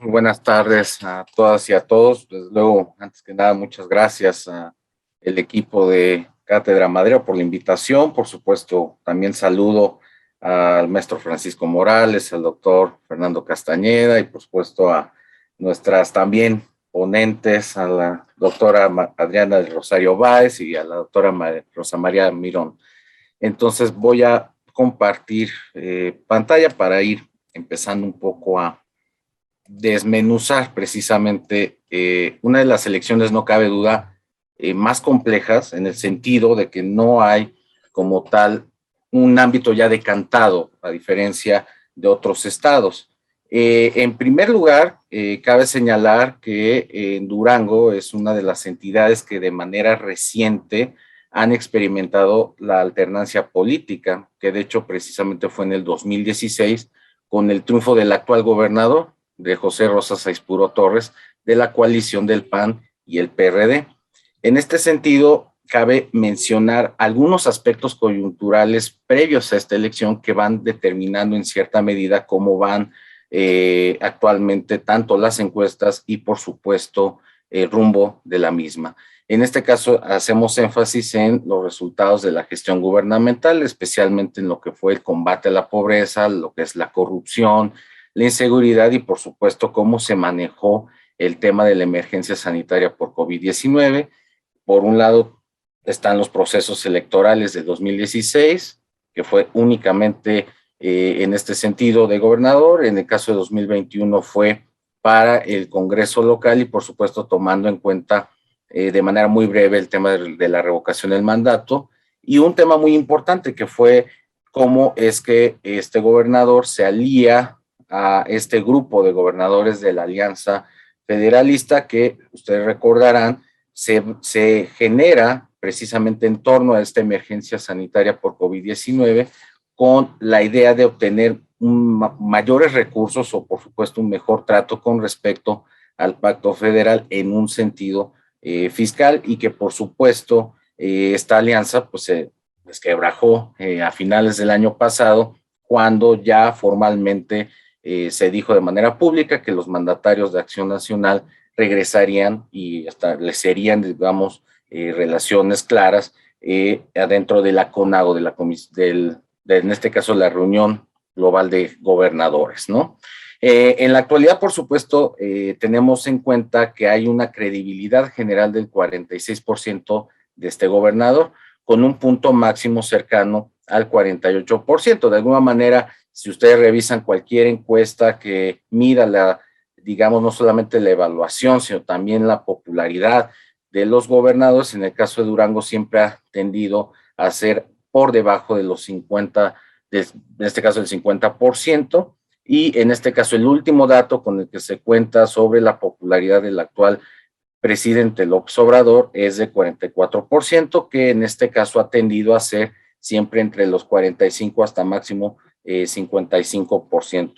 Buenas tardes a todas y a todos. Pues luego, antes que nada, muchas gracias al equipo de Cátedra Madero por la invitación. Por supuesto, también saludo al maestro Francisco Morales, al doctor Fernando Castañeda y por supuesto a nuestras también ponentes, a la doctora Adriana del Rosario Báez y a la doctora Rosa María Mirón. Entonces voy a compartir pantalla para ir empezando un poco a desmenuzar precisamente una de las elecciones, no cabe duda, más complejas, en el sentido de que no hay como tal un ámbito ya decantado, a diferencia de otros estados. En primer lugar, cabe señalar que en Durango es una de las entidades que de manera reciente han experimentado la alternancia política, que de hecho precisamente fue en el 2016, con el triunfo del actual gobernador, de José Rosas Aispuro Torres, de la coalición del PAN y el PRD. En este sentido, cabe mencionar algunos aspectos coyunturales previos a esta elección que van determinando en cierta medida cómo van actualmente tanto las encuestas y, por supuesto, el rumbo de la misma. En este caso, hacemos énfasis en los resultados de la gestión gubernamental, especialmente en lo que fue el combate a la pobreza, lo que es la corrupción, la inseguridad y, por supuesto, cómo se manejó el tema de la emergencia sanitaria por COVID-19. Por un lado, están los procesos electorales de 2016, que fue únicamente en este sentido de gobernador. En el caso de 2021 fue para el Congreso local y, por supuesto, tomando en cuenta de manera muy breve el tema de la revocación del mandato. Y un tema muy importante que fue cómo es que este gobernador se alía a este grupo de gobernadores de la Alianza Federalista que, ustedes recordarán, se genera precisamente en torno a esta emergencia sanitaria por COVID-19 con la idea de obtener mayores recursos o, por supuesto, un mejor trato con respecto al pacto federal en un sentido fiscal y que, por supuesto, esta alianza pues, se desquebrajó a finales del año pasado cuando ya formalmente se dijo de manera pública que los mandatarios de Acción Nacional regresarían y establecerían, digamos, relaciones claras adentro de la CONAGO, en este caso la Reunión Global de Gobernadores, ¿no? En la actualidad, por supuesto, tenemos en cuenta que hay una credibilidad general del 46% de este gobernador, con un punto máximo cercano al 48%. De alguna manera, si ustedes revisan cualquier encuesta que mida digamos, no solamente la evaluación, sino también la popularidad de los gobernadores, en el caso de Durango siempre ha tendido a ser por debajo de los 50, en este caso el 50%, y en este caso el último dato con el que se cuenta sobre la popularidad del actual presidente López Obrador es de 44%, que en este caso ha tendido a ser siempre entre los 45 hasta máximo 55%.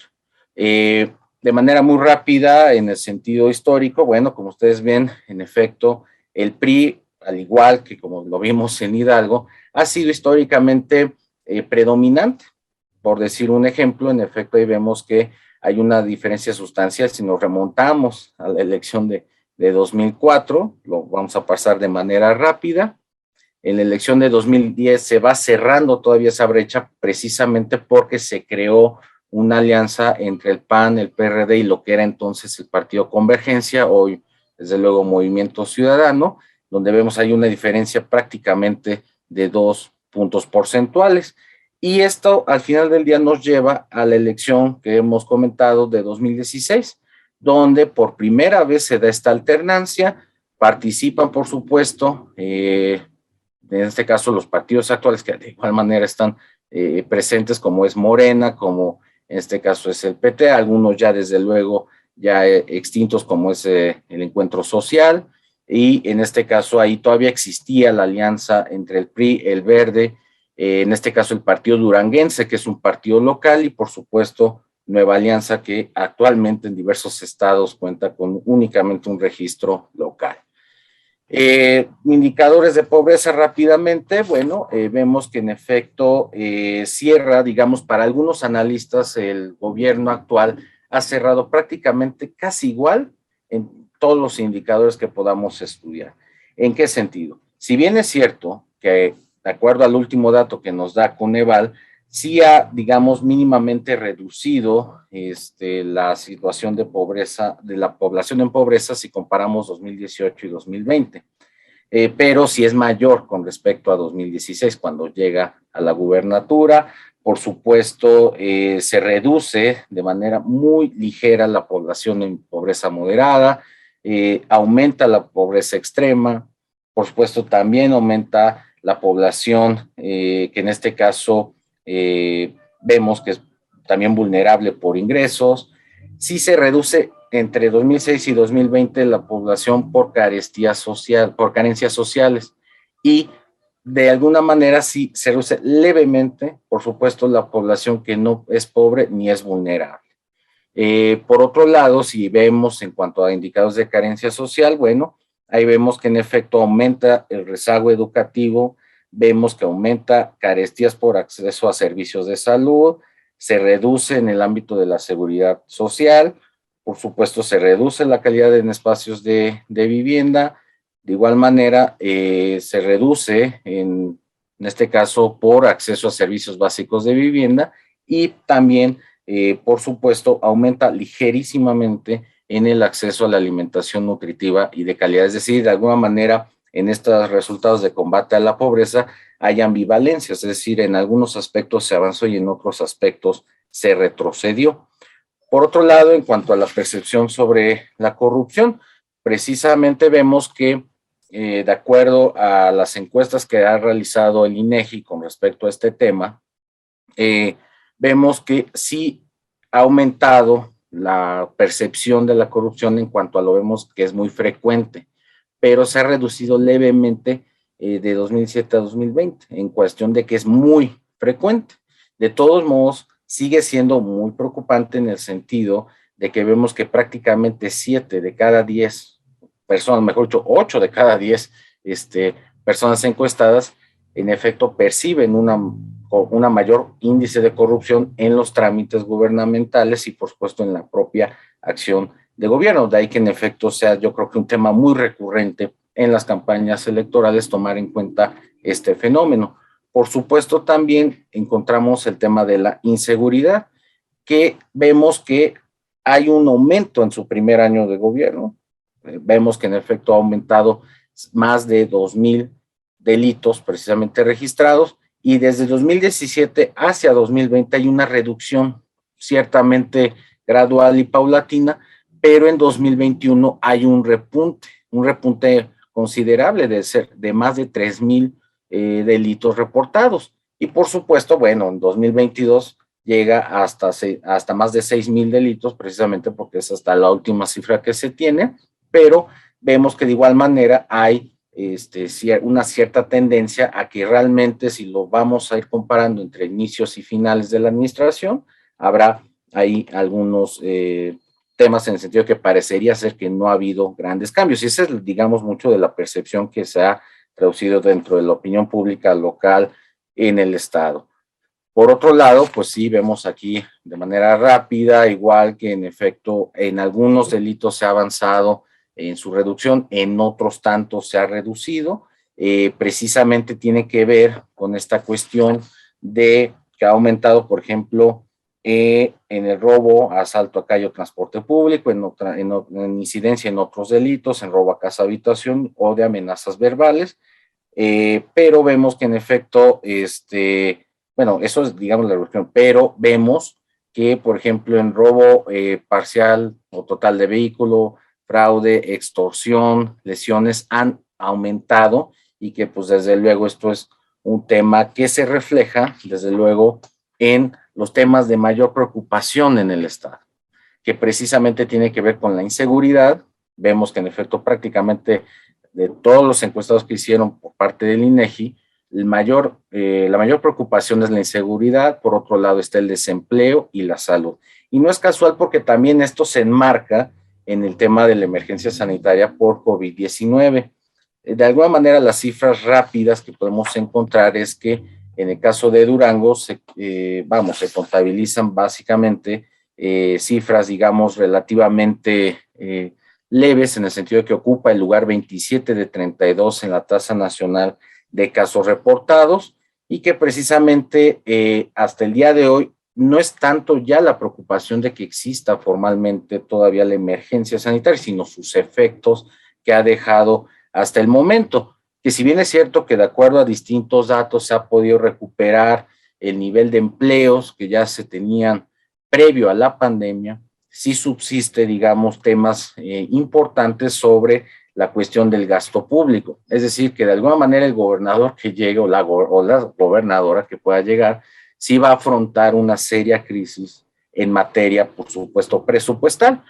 De manera muy rápida, en el sentido histórico, bueno, como ustedes ven, en efecto, el PRI, al igual que como lo vimos en Hidalgo, ha sido históricamente predominante. Por decir un ejemplo, en efecto, ahí vemos que hay una diferencia sustancial. Si nos remontamos a la elección de 2004, lo vamos a pasar de manera rápida. En la elección de 2010 se va cerrando todavía esa brecha precisamente porque se creó una alianza entre el PAN, el PRD y lo que era entonces el Partido Convergencia, hoy desde luego Movimiento Ciudadano, donde vemos ahí una diferencia prácticamente de 2 puntos porcentuales. Y esto al final del día nos lleva a la elección que hemos comentado de 2016, donde por primera vez se da esta alternancia, participan por supuesto, en este caso los partidos actuales que de igual manera están presentes, como es Morena, como en este caso es el PT, algunos ya desde luego ya extintos como es el Encuentro Social, y en este caso ahí todavía existía la alianza entre el PRI, el Verde, en este caso el Partido Duranguense, que es un partido local, y por supuesto Nueva Alianza, que actualmente en diversos estados cuenta con únicamente un registro local. Indicadores de pobreza rápidamente, bueno, vemos que en efecto cierra, digamos, para algunos analistas el gobierno actual ha cerrado prácticamente casi igual en todos los indicadores que podamos estudiar. ¿En qué sentido? Si bien es cierto que de acuerdo al último dato que nos da Coneval, sí ha, digamos, mínimamente reducido la situación de pobreza, de la población en pobreza si comparamos 2018 y 2020. Pero sí es mayor con respecto a 2016, cuando llega a la gubernatura. Por supuesto, se reduce de manera muy ligera la población en pobreza moderada, aumenta la pobreza extrema, por supuesto también aumenta la población que en este caso vemos que es también vulnerable por ingresos. Sí se reduce entre 2006 y 2020 la población por carestía social, por carencias sociales, y de alguna manera sí se reduce levemente, por supuesto, la población que no es pobre ni es vulnerable. Por otro lado, si vemos en cuanto a indicadores de carencia social, bueno, ahí vemos que en efecto aumenta el rezago educativo, vemos que aumenta carestías por acceso a servicios de salud, se reduce en el ámbito de la seguridad social, por supuesto se reduce la calidad en espacios de vivienda, de igual manera se reduce en este caso por acceso a servicios básicos de vivienda, y también por supuesto aumenta ligerísimamente en el acceso a la alimentación nutritiva y de calidad. Es decir, de alguna manera en estos resultados de combate a la pobreza hay ambivalencias, es decir, en algunos aspectos se avanzó y en otros aspectos se retrocedió. Por otro lado, en cuanto a la percepción sobre la corrupción, precisamente vemos que de acuerdo a las encuestas que ha realizado el INEGI con respecto a este tema, vemos que sí ha aumentado la percepción de la corrupción en cuanto a lo vemos que es muy frecuente, pero se ha reducido levemente de 2007 a 2020 en cuestión de que es muy frecuente. De todos modos, sigue siendo muy preocupante en el sentido de que vemos que prácticamente 7 de cada 10 personas, mejor dicho, 8 de cada 10 personas encuestadas, en efecto perciben una mayor índice de corrupción en los trámites gubernamentales y por supuesto en la propia acción de gobierno. De ahí que en efecto sea, yo creo que un tema muy recurrente en las campañas electorales tomar en cuenta este fenómeno. Por supuesto también encontramos el tema de la inseguridad, que vemos que hay un aumento en su primer año de gobierno. Vemos que en efecto ha aumentado más de 2,000 delitos precisamente registrados, y desde 2017 hacia 2020 hay una reducción ciertamente gradual y paulatina, pero en 2021 hay un repunte considerable de más de 3,000 delitos reportados. Y por supuesto, bueno, en 2022 llega hasta más de 6,000 delitos, precisamente porque es hasta la última cifra que se tiene, pero vemos que de igual manera hay una cierta tendencia a que realmente, si lo vamos a ir comparando entre inicios y finales de la administración, habrá ahí algunos temas en el sentido que parecería ser que no ha habido grandes cambios. Y esa es, digamos, mucho de la percepción que se ha traducido dentro de la opinión pública local en el estado. Por otro lado, pues sí, vemos aquí de manera rápida, igual que en efecto en algunos delitos se ha avanzado en su reducción, en otros tantos se ha reducido. Precisamente tiene que ver con esta cuestión de que ha aumentado, por ejemplo, en el robo, asalto a calle o transporte público, en incidencia en otros delitos, en robo a casa habitación o de amenazas verbales, pero vemos que en efecto, bueno, eso es, digamos, la reducción, pero vemos que, por ejemplo, en robo parcial o total de vehículo, fraude, extorsión, lesiones han aumentado y que pues desde luego esto es un tema que se refleja desde luego en los temas de mayor preocupación en el estado, que precisamente tiene que ver con la inseguridad. Vemos que en efecto prácticamente de todos los encuestados que hicieron por parte del INEGI, la mayor preocupación es la inseguridad, por otro lado está el desempleo y la salud. Y no es casual porque también esto se enmarca en el tema de la emergencia sanitaria por COVID-19. De alguna manera, las cifras rápidas que podemos encontrar es que en el caso de Durango se contabilizan básicamente cifras, digamos, relativamente leves en el sentido de que ocupa el lugar 27 de 32 en la tasa nacional de casos reportados y que precisamente hasta el día de hoy no es tanto ya la preocupación de que exista formalmente todavía la emergencia sanitaria, sino sus efectos que ha dejado hasta el momento, que si bien es cierto que de acuerdo a distintos datos se ha podido recuperar el nivel de empleos que ya se tenían previo a la pandemia, sí subsiste, digamos, temas importantes sobre la cuestión del gasto público. Es decir, que de alguna manera el gobernador que llegue o la gobernadora que pueda llegar, sí va a afrontar una seria crisis en materia, por supuesto, presupuestal,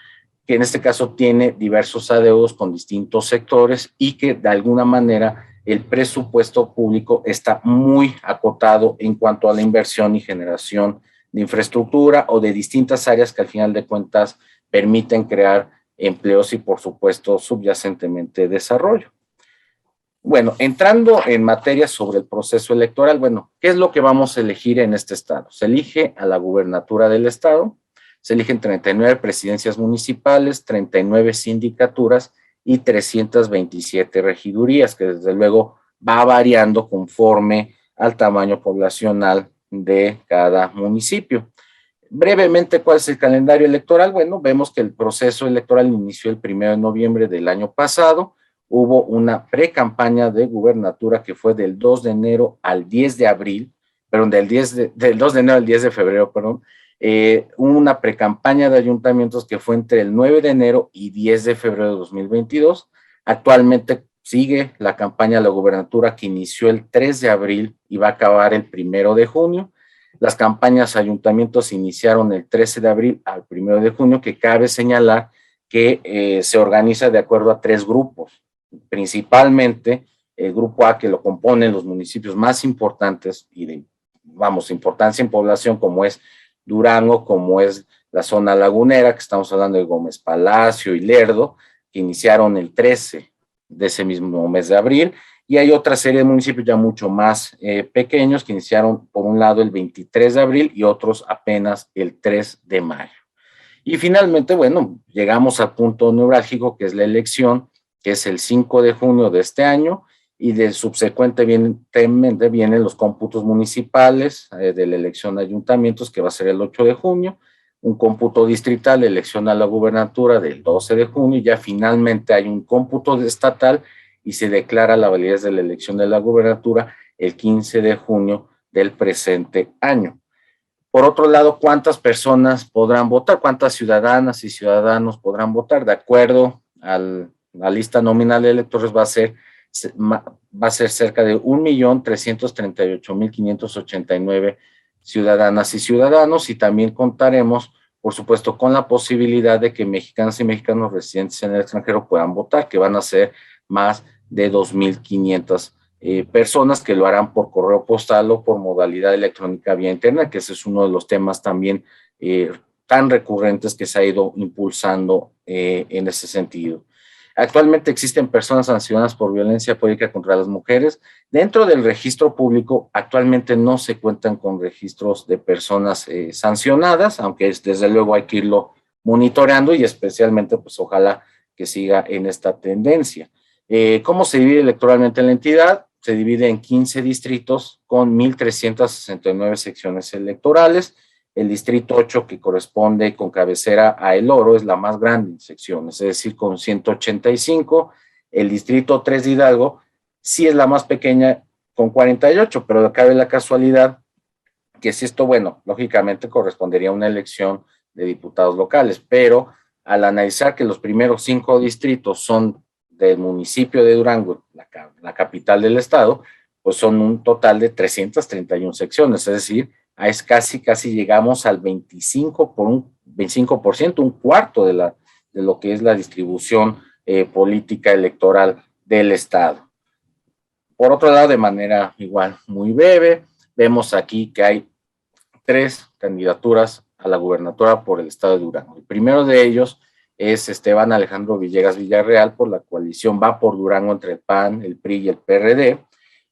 que en este caso tiene diversos adeudos con distintos sectores y que de alguna manera el presupuesto público está muy acotado en cuanto a la inversión y generación de infraestructura o de distintas áreas que al final de cuentas permiten crear empleos y por supuesto subyacentemente desarrollo. Bueno, entrando en materia sobre el proceso electoral, bueno, ¿qué es lo que vamos a elegir en este estado? Se elige a la gubernatura del estado, se eligen 39 presidencias municipales, 39 sindicaturas y 327 regidurías, que desde luego va variando conforme al tamaño poblacional de cada municipio. Brevemente, ¿cuál es el calendario electoral? Bueno, vemos que el proceso electoral inició el 1 de noviembre del año pasado. Hubo una pre-campaña de gubernatura que fue del 2 de enero al 10 de abril, perdón, del 2 de enero al 10 de febrero, perdón. Una pre-campaña de ayuntamientos que fue entre el 9 de enero y 10 de febrero de 2022. Actualmente sigue la campaña de la gubernatura que inició el 3 de abril y va a acabar el 1 de junio. Las campañas a ayuntamientos iniciaron el 13 de abril al 1 de junio, que cabe señalar que se organiza de acuerdo a 3 grupos, principalmente el grupo A, que lo componen los municipios más importantes y de, importancia en población, como es Durango, como es la zona lagunera, que estamos hablando de Gómez Palacio y Lerdo, que iniciaron el 13 de ese mismo mes de abril, y hay otra serie de municipios ya mucho más pequeños que iniciaron por un lado el 23 de abril y otros apenas el 3 de mayo. Y finalmente, bueno, llegamos al punto neurálgico que es la elección, que es el 5 de junio de este año, y del subsecuente vienen los cómputos municipales de la elección de ayuntamientos, que va a ser el 8 de junio, un cómputo distrital de elección a la gubernatura del 12 de junio, y ya finalmente hay un cómputo estatal y se declara la validez de la elección de la gubernatura el 15 de junio del presente año. Por otro lado, ¿cuántas personas podrán votar? ¿Cuántas ciudadanas y ciudadanos podrán votar? De acuerdo a la lista nominal de electores va a ser cerca de 1.338.589 ciudadanas y ciudadanos, y también contaremos, por supuesto, con la posibilidad de que mexicanas y mexicanos residentes en el extranjero puedan votar, que van a ser más de 2.500 personas que lo harán por correo postal o por modalidad electrónica vía internet, que ese es uno de los temas también tan recurrentes que se ha ido impulsando en ese sentido. Actualmente existen personas sancionadas por violencia política contra las mujeres. Dentro del registro público, actualmente no se cuentan con registros de personas sancionadas, aunque desde luego hay que irlo monitoreando y especialmente, pues ojalá que siga en esta tendencia. ¿Cómo se divide electoralmente la entidad? Se divide en 15 distritos con 1.369 secciones electorales. El distrito 8, que corresponde con cabecera a El Oro, es la más grande en secciones, es decir, con 185. El distrito 3 de Hidalgo sí es la más pequeña, con 48, pero cabe la casualidad que si esto, bueno, lógicamente correspondería a una elección de diputados locales, pero al analizar que los primeros 5 distritos son del municipio de Durango, la capital del estado, pues son un total de 331 secciones, es decir, es casi llegamos al 25%, un cuarto de lo que es la distribución política electoral del estado. Por otro lado, de manera igual muy breve, vemos aquí que hay 3 candidaturas a la gubernatura por el estado de Durango. El primero de ellos es Esteban Alejandro Villegas Villarreal por la coalición Va por Durango entre el PAN, el PRI y el PRD.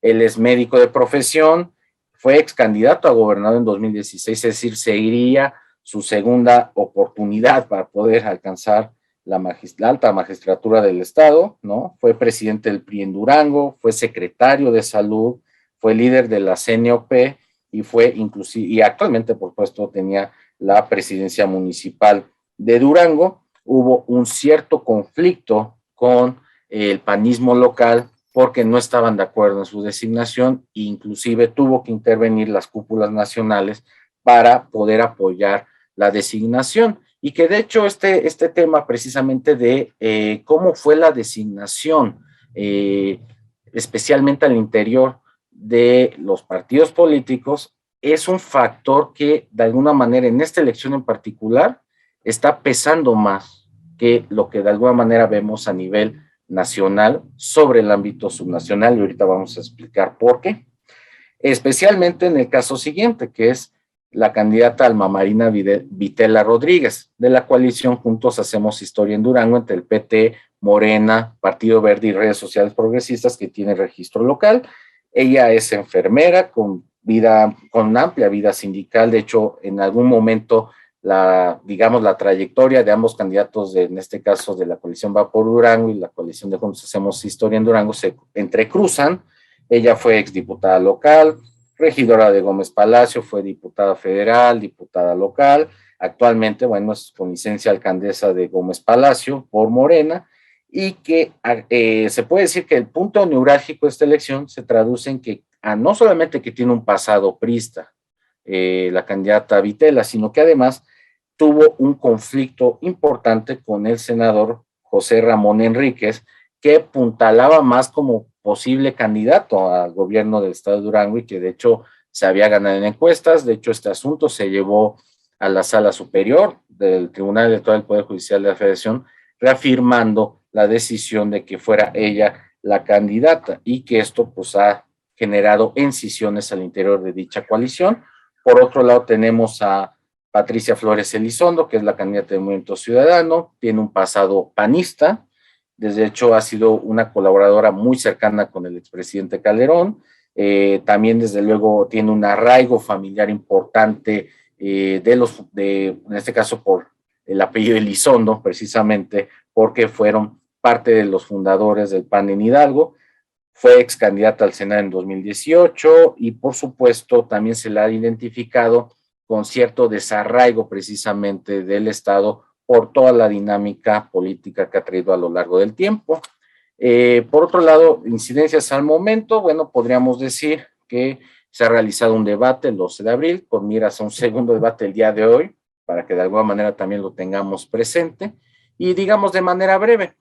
Él es médico de profesión, fue ex candidato a gobernador en 2016, es decir, seguiría su segunda oportunidad para poder alcanzar la alta magistratura del estado, ¿no? Fue presidente del PRI en Durango, fue secretario de salud, fue líder de la CNOP y fue inclusive, y actualmente por supuesto tenía la presidencia municipal de Durango. Hubo un cierto conflicto con el panismo local porque no estaban de acuerdo en su designación e inclusive tuvo que intervenir las cúpulas nacionales para poder apoyar la designación. Y que de hecho este tema precisamente de cómo fue la designación, especialmente al interior de los partidos políticos, es un factor que de alguna manera en esta elección en particular está pesando más que lo que de alguna manera vemos a nivel nacional sobre el ámbito subnacional, y ahorita vamos a explicar por qué. Especialmente en el caso siguiente, que es la candidata Alma Marina Vitela Rodríguez, de la coalición Juntos Hacemos Historia en Durango, entre el PT, Morena, Partido Verde y Redes Sociales Progresistas, que tiene registro local. Ella es enfermera con amplia vida sindical. De hecho, en algún momento la trayectoria de ambos candidatos, en este caso de la coalición Va por Durango y la coalición de Juntos Hacemos Historia en Durango, se entrecruzan. Ella fue exdiputada local, regidora de Gómez Palacio, fue diputada federal, diputada local. Actualmente, bueno, es con licencia alcaldesa de Gómez Palacio por Morena, y que se puede decir que el punto neurálgico de esta elección se traduce en que no solamente que tiene un pasado priista, la candidata Vitela, sino que además tuvo un conflicto importante con el senador José Ramón Enríquez, que apuntalaba más como posible candidato al gobierno del estado de Durango y que de hecho se había ganado en encuestas. De hecho, este asunto se llevó a la sala superior del Tribunal Electoral del Poder Judicial de la Federación, reafirmando la decisión de que fuera ella la candidata y que esto pues ha generado incisiones al interior de dicha coalición. Por otro lado, tenemos a Patricia Flores Elizondo, que es la candidata del Movimiento Ciudadano, tiene un pasado panista, desde hecho ha sido una colaboradora muy cercana con el expresidente Calderón, también desde luego tiene un arraigo familiar importante en este caso por el apellido Elizondo, precisamente porque fueron parte de los fundadores del PAN en Hidalgo. Fue ex candidata al Senado en 2018 y por supuesto también se la ha identificado con cierto desarraigo precisamente del Estado por toda la dinámica política que ha traído a lo largo del tiempo. Por otro lado, incidencias al momento, bueno, podríamos decir que se ha realizado un debate el 12 de abril, con miras a un segundo debate el día de hoy, para que de alguna manera también lo tengamos presente, y digamos de manera breve,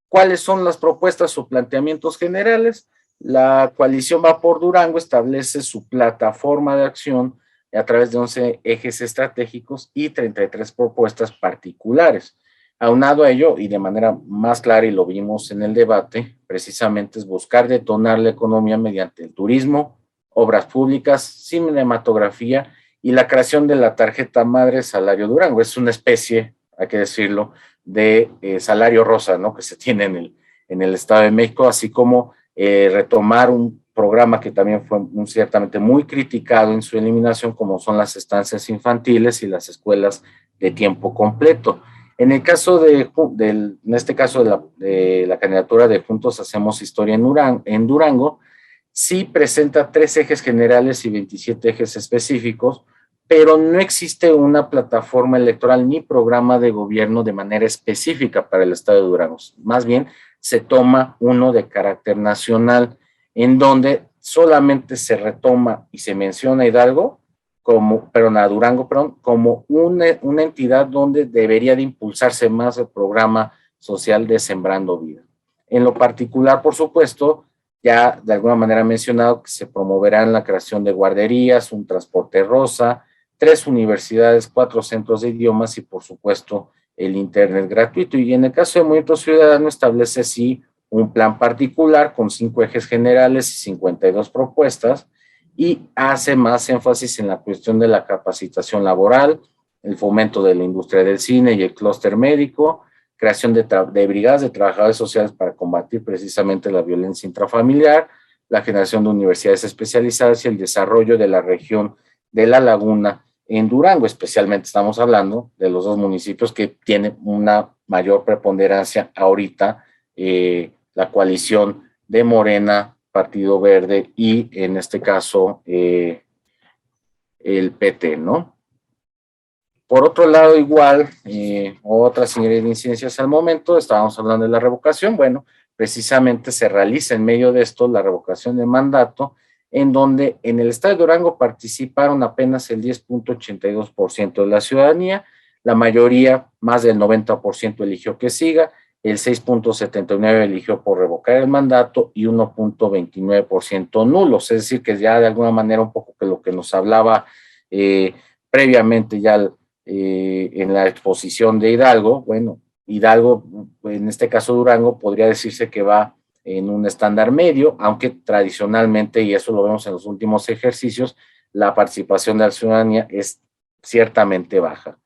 ¿cuáles son las propuestas o planteamientos generales? La coalición Va por Durango establece su plataforma de acción a través de 11 ejes estratégicos y 33 propuestas particulares. Aunado a ello, y de manera más clara, y lo vimos en el debate, precisamente es buscar detonar la economía mediante el turismo, obras públicas, cinematografía y la creación de la tarjeta madre Salario Durango. Es una especie, hay que decirlo, de salario rosa, ¿no?, que se tiene en el Estado de México, así como retomar un programa que también fue ciertamente muy criticado en su eliminación, como son las estancias infantiles y las escuelas de tiempo completo. En el caso en este caso de la candidatura de Juntos Hacemos Historia en Durango, sí presenta 3 ejes generales y 27 ejes específicos, pero no existe una plataforma electoral ni programa de gobierno de manera específica para el estado de Durango. Más bien, se toma uno de carácter nacional, en donde solamente se retoma y se menciona Hidalgo, Durango, como una entidad donde debería de impulsarse más el programa social de Sembrando Vida. En lo particular, por supuesto, ya de alguna manera mencionado que se promoverán la creación de guarderías, un transporte rosa, 3 universidades, 4 centros de idiomas y, por supuesto, el internet gratuito. Y en el caso de Movimiento Ciudadano establece sí un plan particular con 5 ejes generales y 52 propuestas, y hace más énfasis en la cuestión de la capacitación laboral, el fomento de la industria del cine y el clúster médico, creación de brigadas de trabajadores sociales para combatir precisamente la violencia intrafamiliar, la generación de universidades especializadas y el desarrollo de la región de La Laguna en Durango. Especialmente estamos hablando de los 2 municipios que tienen una mayor preponderancia ahorita, la coalición de Morena, Partido Verde y en este caso el PT, ¿no? Por otro lado, igual, otras incidencias al momento, estábamos hablando de la revocación. Bueno, precisamente se realiza en medio de esto la revocación de mandato, en donde en el estado de Durango participaron apenas el 10.82% de la ciudadanía, la mayoría, más del 90%, eligió que siga, el 6.79% eligió por revocar el mandato y 1.29% nulos, es decir, que ya de alguna manera un poco que lo que nos hablaba previamente ya en la exposición de Hidalgo. Bueno, Hidalgo, en este caso Durango, podría decirse que va en un estándar medio, aunque tradicionalmente, y eso lo vemos en los últimos ejercicios, la participación de la ciudadanía es ciertamente baja.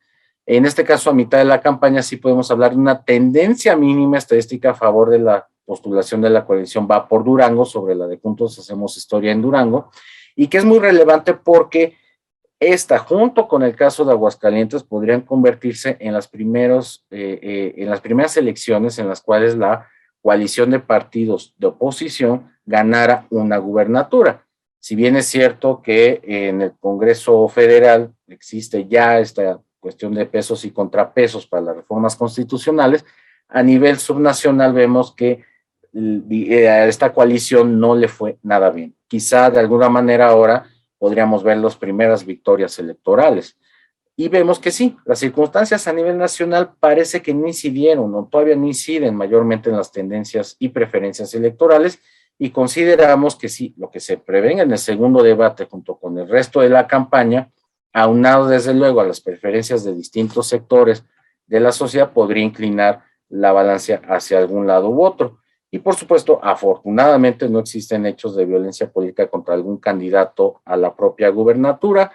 En este caso, a mitad de la campaña, sí podemos hablar de una tendencia mínima estadística a favor de la postulación de la coalición Va por Durango sobre la de Juntos Hacemos Historia en Durango, y que es muy relevante porque esta, junto con el caso de Aguascalientes, podrían convertirse en las primeras elecciones en las cuales la coalición de partidos de oposición ganara una gubernatura. Si bien es cierto que en el Congreso Federal existe ya esta cuestión de pesos y contrapesos para las reformas constitucionales, a nivel subnacional vemos que a esta coalición no le fue nada bien. Quizá de alguna manera ahora podríamos ver las primeras victorias electorales. Y vemos que sí, las circunstancias a nivel nacional parece que no incidieron o todavía no inciden mayormente en las tendencias y preferencias electorales, y consideramos que sí, lo que se prevé en el segundo debate junto con el resto de la campaña, aunado desde luego a las preferencias de distintos sectores de la sociedad, podría inclinar la balanza hacia algún lado u otro. Y por supuesto, afortunadamente no existen hechos de violencia política contra algún candidato a la propia gubernatura.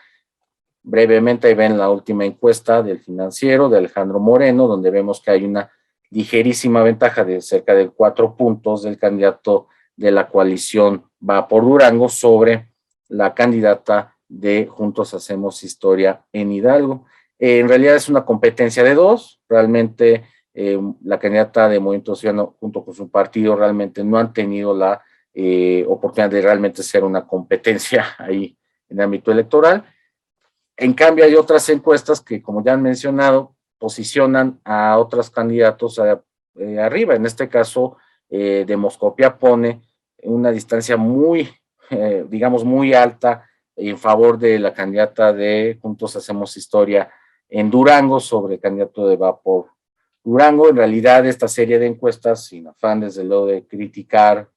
Brevemente, ahí ven la última encuesta del Financiero de Alejandro Moreno, donde vemos que hay una ligerísima ventaja de cerca de 4 puntos del candidato de la coalición Va por Durango sobre la candidata de Juntos Hacemos Historia en Hidalgo. En realidad es una competencia de 2, realmente la candidata de Movimiento Ciudadano junto con su partido realmente no han tenido la oportunidad de realmente ser una competencia ahí en el ámbito electoral. En cambio, hay otras encuestas que, como ya han mencionado, posicionan a otros candidatos arriba. En este caso, Demoscopia pone una distancia muy, digamos, muy alta en favor de la candidata de Juntos Hacemos Historia en Durango sobre el candidato de Va por Durango. En realidad, esta serie de encuestas, sin afán desde luego de criticar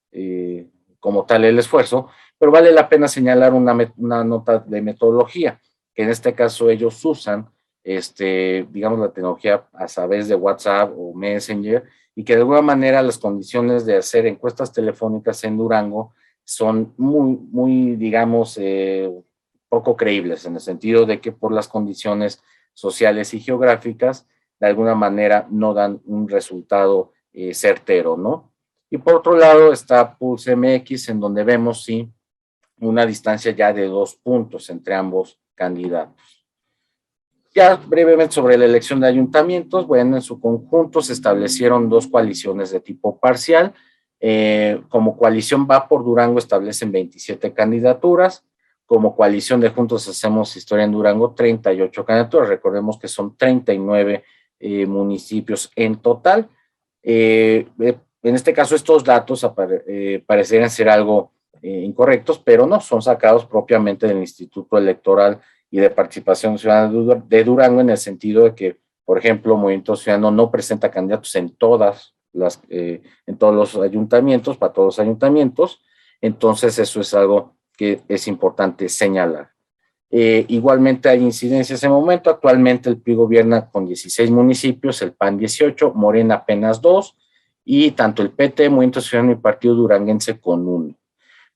como tal el esfuerzo, pero vale la pena señalar una nota de metodología, que en este caso ellos usan digamos, la tecnología a través de WhatsApp o Messenger, y que de alguna manera las condiciones de hacer encuestas telefónicas en Durango son muy, digamos, poco creíbles, en el sentido de que por las condiciones sociales y geográficas, de alguna manera no dan un resultado certero, ¿no? Y por otro lado está Pulse MX, en donde vemos, sí, una distancia ya de 2 puntos entre ambos candidatos. Ya brevemente sobre la elección de ayuntamientos, bueno, en su conjunto se establecieron 2 coaliciones de tipo parcial. Como coalición Va por Durango establecen 27 candidaturas, como coalición de Juntos Hacemos Historia en Durango, 38 candidaturas. Recordemos que son 39 municipios en total. En este caso, estos datos parecerían ser algo incorrectos, pero no, son sacados propiamente del Instituto Electoral y de Participación Ciudadana de Durango, en el sentido de que, por ejemplo, Movimiento Ciudadano no presenta candidatos en todos los ayuntamientos, para todos los ayuntamientos. Entonces eso es algo que es importante señalar. Igualmente hay incidencias en el momento. Actualmente el PRI gobierna con 16 municipios, el PAN 18, Morena apenas 2, y tanto el PT, Movimiento Ciudadano y Partido Duranguense con 1.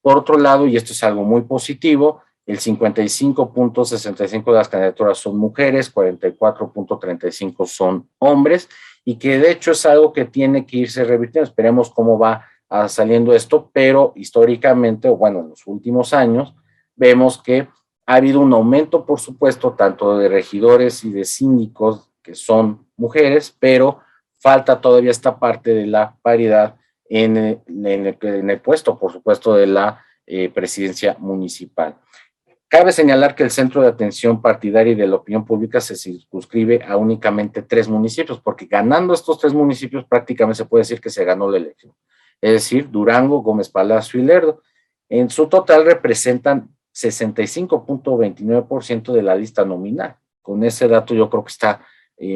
Por otro lado, y esto es algo muy positivo, el 55.65% de las candidaturas son mujeres, 44.35% son hombres, y que de hecho es algo que tiene que irse revirtiendo. Esperemos cómo va saliendo esto, pero históricamente, o bueno, en los últimos años, vemos que ha habido un aumento, por supuesto, tanto de regidores y de síndicos que son mujeres, pero falta todavía esta parte de la paridad en el puesto, por supuesto, de la presidencia municipal. Cabe señalar que el centro de atención partidaria y de la opinión pública se circunscribe a únicamente 3 municipios, porque ganando estos 3 municipios prácticamente se puede decir que se ganó la elección. Es decir, Durango, Gómez Palacio y Lerdo. En su total representan 65.29% de la lista nominal. Con ese dato yo creo que está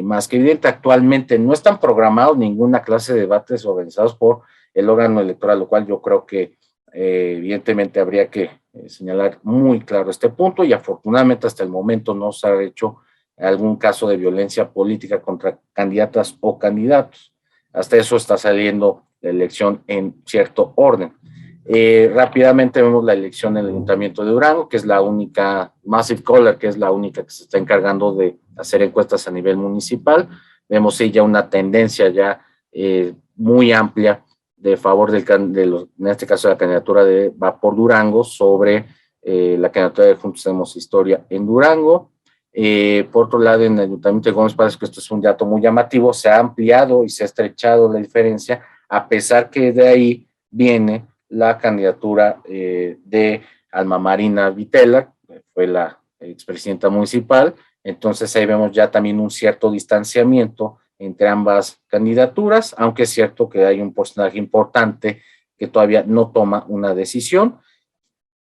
más que evidente. Actualmente no están programados ninguna clase de debates organizados por el órgano electoral, lo cual yo creo que evidentemente habría que señalar muy claro este punto, y afortunadamente hasta el momento no se ha hecho algún caso de violencia política contra candidatas o candidatos. Hasta eso está saliendo la elección en cierto orden. Rápidamente vemos la elección en el Ayuntamiento de Durango, que es la única, Massive Caller, que es la única que se está encargando de hacer encuestas a nivel municipal. Vemos ya una tendencia ya muy amplia de favor en este caso, la candidatura de Va por Durango sobre la candidatura de Juntos Hacemos Historia en Durango. Por otro lado, en el Ayuntamiento de Gómez Palacio, que esto es un dato muy llamativo, se ha ampliado y se ha estrechado la diferencia, a pesar que de ahí viene la candidatura de Alma Marina Vitela, que fue la expresidenta municipal. Entonces ahí vemos ya también un cierto distanciamiento entre ambas candidaturas, aunque es cierto que hay un porcentaje importante que todavía no toma una decisión.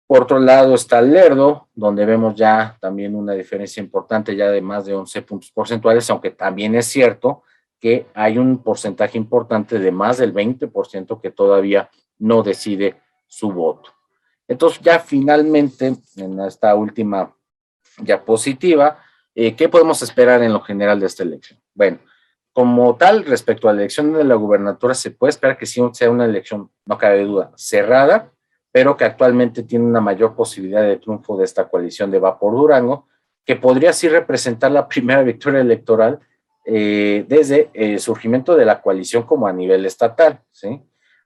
Por otro lado está Lerdo, donde vemos ya también una diferencia importante, ya de más de 11 puntos porcentuales, aunque también es cierto que hay un porcentaje importante de más del 20% que todavía no decide su voto. Entonces ya finalmente, en esta última diapositiva, ¿qué podemos esperar en lo general de esta elección? Bueno, como tal, respecto a la elección de la gubernatura, se puede esperar que sí sea una elección, no cabe duda, cerrada, pero que actualmente tiene una mayor posibilidad de triunfo de esta coalición de Va por Durango, que podría sí representar la primera victoria electoral desde el surgimiento de la coalición como a nivel estatal, ¿sí?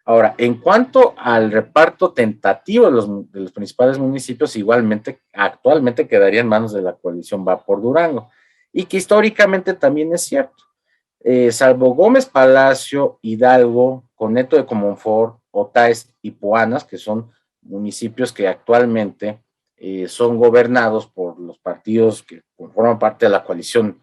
Ahora, en cuanto al reparto tentativo de los principales municipios, igualmente, actualmente quedaría en manos de la coalición Va por Durango, y que históricamente también es cierto. Salvo Gómez Palacio, Hidalgo, Coneto de Comonfort, Otaes y Poanas, que son municipios que actualmente son gobernados por los partidos que forman parte de la coalición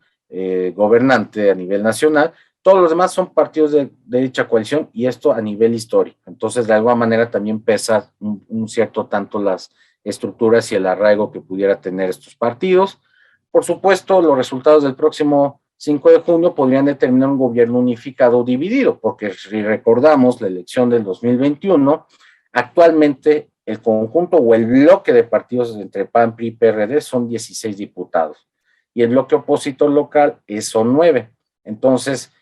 gobernante a nivel nacional. Todos los demás son partidos de dicha coalición, y esto a nivel histórico. Entonces, de alguna manera también pesa un cierto tanto las estructuras y el arraigo que pudiera tener estos partidos. Por supuesto, los resultados del próximo 5 de junio podrían determinar un gobierno unificado o dividido, porque si recordamos la elección del 2021, actualmente el conjunto o el bloque de partidos entre PAN, PRI y PRD son 16 diputados. y el bloque opositor local son 9. Entonces,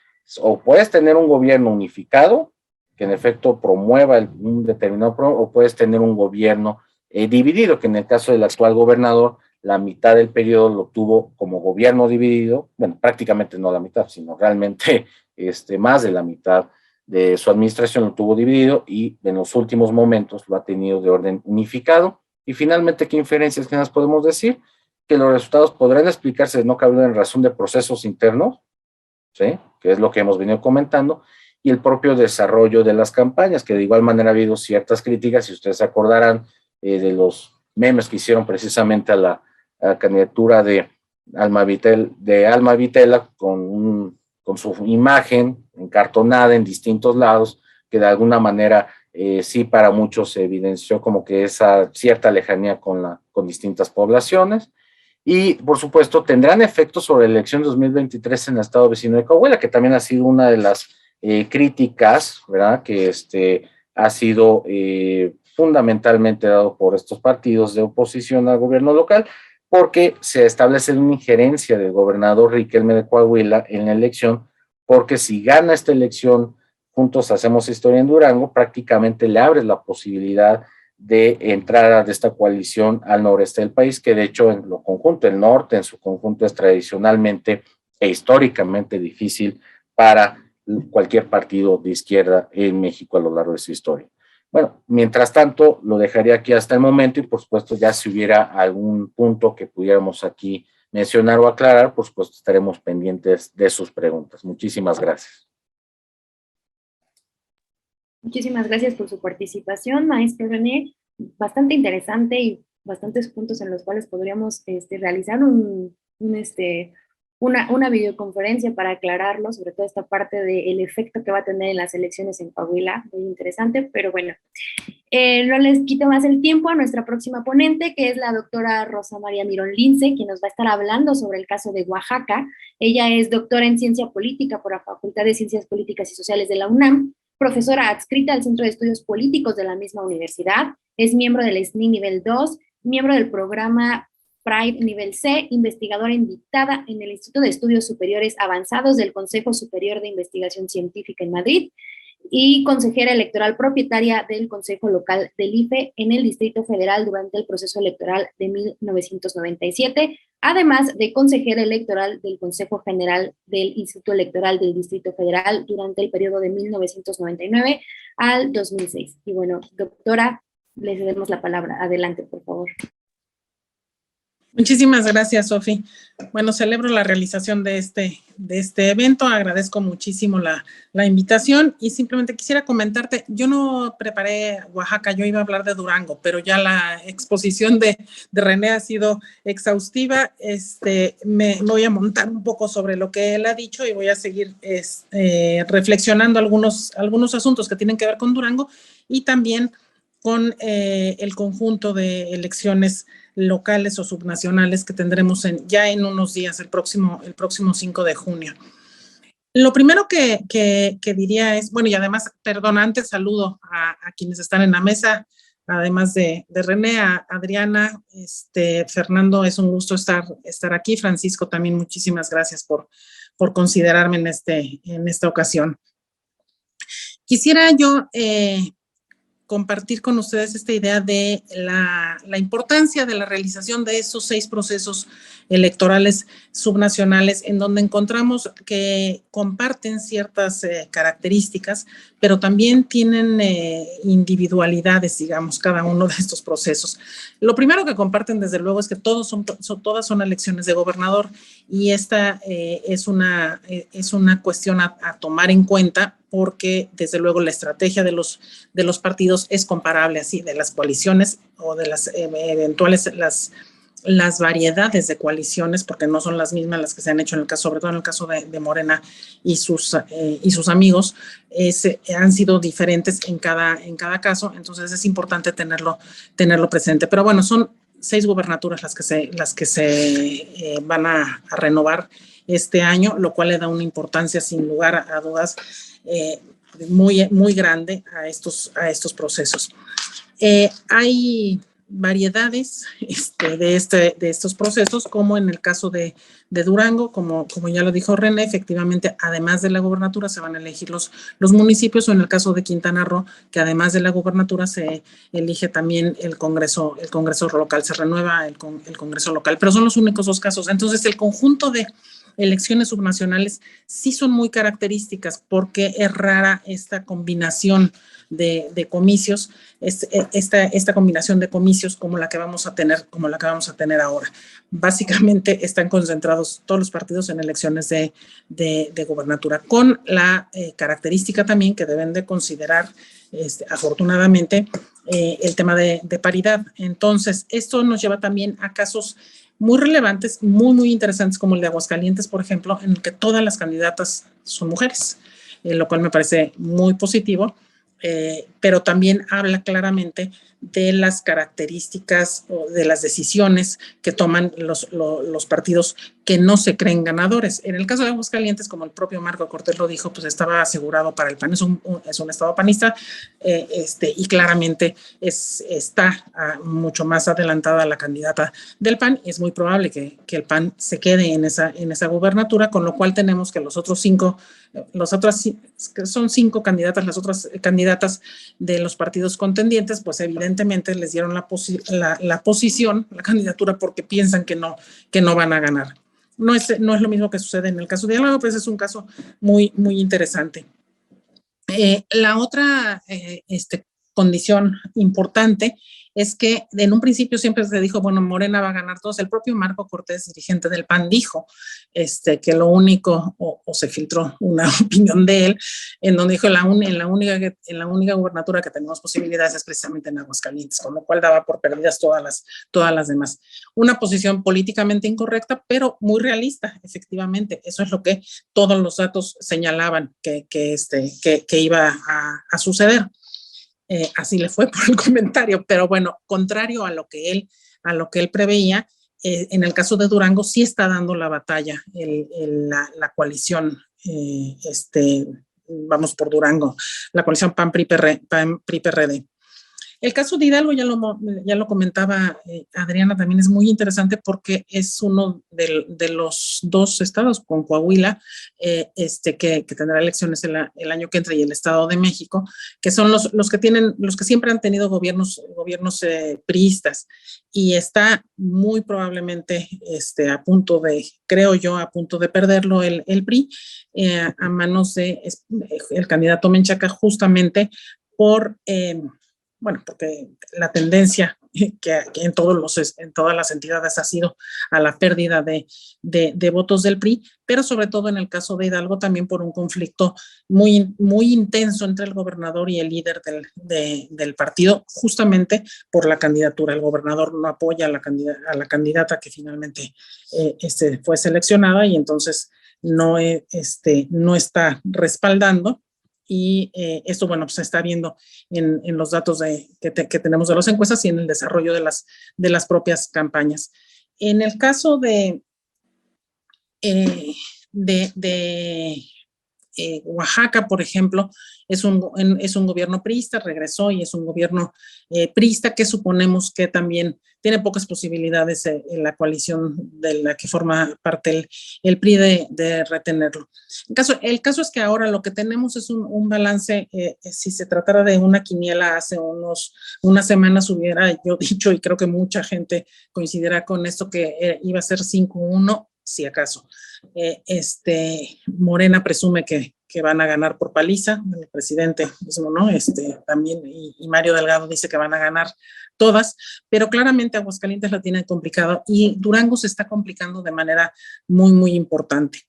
o puedes tener un gobierno unificado, que en efecto promueva un determinado programa, o puedes tener un gobierno dividido, que en el caso del actual gobernador, la mitad del periodo lo tuvo como gobierno dividido, bueno, prácticamente no la mitad, sino realmente más de la mitad de su administración lo tuvo dividido, y en los últimos momentos lo ha tenido de orden unificado. Y finalmente, ¿qué inferencias que nos podemos decir? Que los resultados podrán explicarse, no cabe en razón de procesos internos, ¿sí?, que es lo que hemos venido comentando, y el propio desarrollo de las campañas, que de igual manera ha habido ciertas críticas, si ustedes se acordarán de los memes que hicieron precisamente a la candidatura de Alma Vitela con su imagen encartonada en distintos lados, que de alguna manera sí para muchos se evidenció como que esa cierta lejanía con distintas poblaciones. Y, por supuesto, tendrán efectos sobre la elección 2023 en el estado vecino de Coahuila, que también ha sido una de las críticas, ¿verdad?, que ha sido fundamentalmente dado por estos partidos de oposición al gobierno local, porque se establece una injerencia del gobernador Riquelme de Coahuila en la elección, porque si gana esta elección, Juntos Hacemos Historia en Durango, prácticamente le abre la posibilidad de entrada de esta coalición al noreste del país, que de hecho en lo conjunto, el norte en su conjunto es tradicionalmente e históricamente difícil para cualquier partido de izquierda en México a lo largo de su historia. Bueno, mientras tanto, lo dejaría aquí hasta el momento, y por supuesto ya si hubiera algún punto que pudiéramos aquí mencionar o aclarar, por supuesto estaremos pendientes de sus preguntas. Muchísimas gracias. Muchísimas gracias por su participación, maestro René. Bastante interesante y bastantes puntos en los cuales podríamos realizar una videoconferencia para aclararlo, sobre todo esta parte del efecto que va a tener en las elecciones en Coahuila. Muy interesante, pero bueno, no les quito más el tiempo a nuestra próxima ponente, que es la doctora Rosa María Mirón Lince, quien nos va a estar hablando sobre el caso de Oaxaca. Ella es doctora en Ciencia Política por la Facultad de Ciencias Políticas y Sociales de la UNAM, profesora adscrita al Centro de Estudios Políticos de la misma universidad, es miembro del SNI Nivel 2, miembro del programa Pride Nivel C, investigadora invitada en el Instituto de Estudios Superiores Avanzados del Consejo Superior de Investigación Científica en Madrid, y consejera electoral propietaria del Consejo Local del IFE en el Distrito Federal durante el proceso electoral de 1997, además de consejera electoral del Consejo General del Instituto Electoral del Distrito Federal durante el periodo de 1999 al 2006. Y bueno, doctora, le cedemos la palabra. Adelante, por favor. Muchísimas gracias, Sofi. Bueno, celebro la realización de este evento, agradezco muchísimo la invitación, y simplemente quisiera comentarte, yo no preparé Oaxaca, yo iba a hablar de Durango, pero ya la exposición de René ha sido exhaustiva. Me voy a montar un poco sobre lo que él ha dicho y voy a seguir reflexionando algunos asuntos que tienen que ver con Durango y también con el conjunto de elecciones locales o subnacionales que tendremos ya en unos días, el próximo 5 de junio. Lo primero que diría es, bueno, y además, perdón, antes saludo a quienes están en la mesa, además de René, a Adriana, Fernando, es un gusto estar aquí. Francisco, también muchísimas gracias por considerarme en esta ocasión. Quisiera yo compartir con ustedes esta idea de la importancia de la realización de estos 6 procesos electorales subnacionales, en donde encontramos que comparten ciertas características, pero también tienen individualidades, digamos, cada uno de estos procesos. Lo primero que comparten, desde luego, es que todas son elecciones de gobernador, y esta es una cuestión a tomar en cuenta, porque desde luego la estrategia de los partidos es comparable, así, de las coaliciones o de las eventuales, las variedades de coaliciones, porque no son las mismas las que se han hecho sobre todo en el caso de Morena y sus amigos, han sido diferentes en cada caso. Entonces es importante tenerlo presente. Pero bueno, son 6 gubernaturas las que se van a renovar este año, lo cual le da una importancia sin lugar a dudas muy, muy grande a estos procesos. Hay variedades de estos procesos, como en el caso de Durango, como ya lo dijo René, efectivamente, además de la gubernatura se van a elegir los municipios, o en el caso de Quintana Roo, que además de la gubernatura se elige también el Congreso local, se renueva el Congreso local, pero son los únicos dos casos. Entonces, el conjunto de elecciones subnacionales sí son muy características porque es rara esta combinación de comicios, esta combinación de comicios como la que vamos a tener ahora. Básicamente están concentrados todos los partidos en elecciones de gubernatura, con la característica también que deben de considerar, afortunadamente, el tema de paridad. Entonces, esto nos lleva también a casos muy relevantes, muy interesantes, como el de Aguascalientes, por ejemplo, en el que todas las candidatas son mujeres, lo cual me parece muy positivo, pero también habla claramente de las características o de las decisiones que toman los partidos que no se creen ganadores. En el caso de Aguascalientes, como el propio Marco Cortés lo dijo, pues estaba asegurado para el PAN, es un estado panista, y claramente está mucho más adelantada la candidata del PAN. Es muy probable que el PAN se quede en esa gubernatura, con lo cual tenemos que son 5 candidatas, las otras candidatas de los partidos contendientes, pues evidentemente les dieron la posición, la candidatura, porque piensan que no van a ganar. No es lo mismo que sucede en el caso de Hidalgo, pues es un caso muy interesante. La otra condición importante es que en un principio siempre se dijo, bueno, Morena va a ganar todos. El propio Marco Cortés, dirigente del PAN, dijo que lo único, o se filtró una opinión de él, en donde dijo, en la única gubernatura que tenemos posibilidades es precisamente en Aguascalientes, con lo cual daba por perdidas todas las demás. Una posición políticamente incorrecta, pero muy realista, efectivamente. Eso es lo que todos los datos señalaban que iba a suceder. Así le fue por el comentario, pero bueno, contrario a lo que él preveía, en el caso de Durango sí está dando la batalla la coalición, vamos por Durango, la coalición PAN-PRI-PRD. El caso de Hidalgo, ya lo comentaba Adriana, también es muy interesante porque es uno de los 2 estados, con Coahuila, que tendrá elecciones el año que entra, y el Estado de México, que son los que siempre han tenido gobiernos priistas, y está muy probablemente a punto de perderlo el PRI a manos de el candidato Menchaca, justamente porque la tendencia que en todas las entidades ha sido a la pérdida de votos del PRI, pero sobre todo en el caso de Hidalgo también por un conflicto muy intenso entre el gobernador y el líder del partido, justamente por la candidatura. El gobernador no apoya a la candidata que finalmente fue seleccionada, y entonces no está respaldando. Y esto, bueno, pues se está viendo en los datos que tenemos de las encuestas y en el desarrollo de las propias campañas. En el caso de Oaxaca, por ejemplo, es un gobierno priista, regresó, y es un gobierno priista que suponemos que también tiene pocas posibilidades en la coalición de la que forma parte el PRI de retenerlo. El caso es que ahora lo que tenemos es un balance. Si se tratara de una quiniela hace unas semanas, hubiera yo dicho, y creo que mucha gente coincidirá con esto, que iba a ser 5-1, si acaso. Morena presume que van a ganar por paliza, el presidente mismo, ¿no? También, y Mario Delgado dice que van a ganar todas, pero claramente Aguascalientes la tiene complicado, y Durango se está complicando de manera muy importante.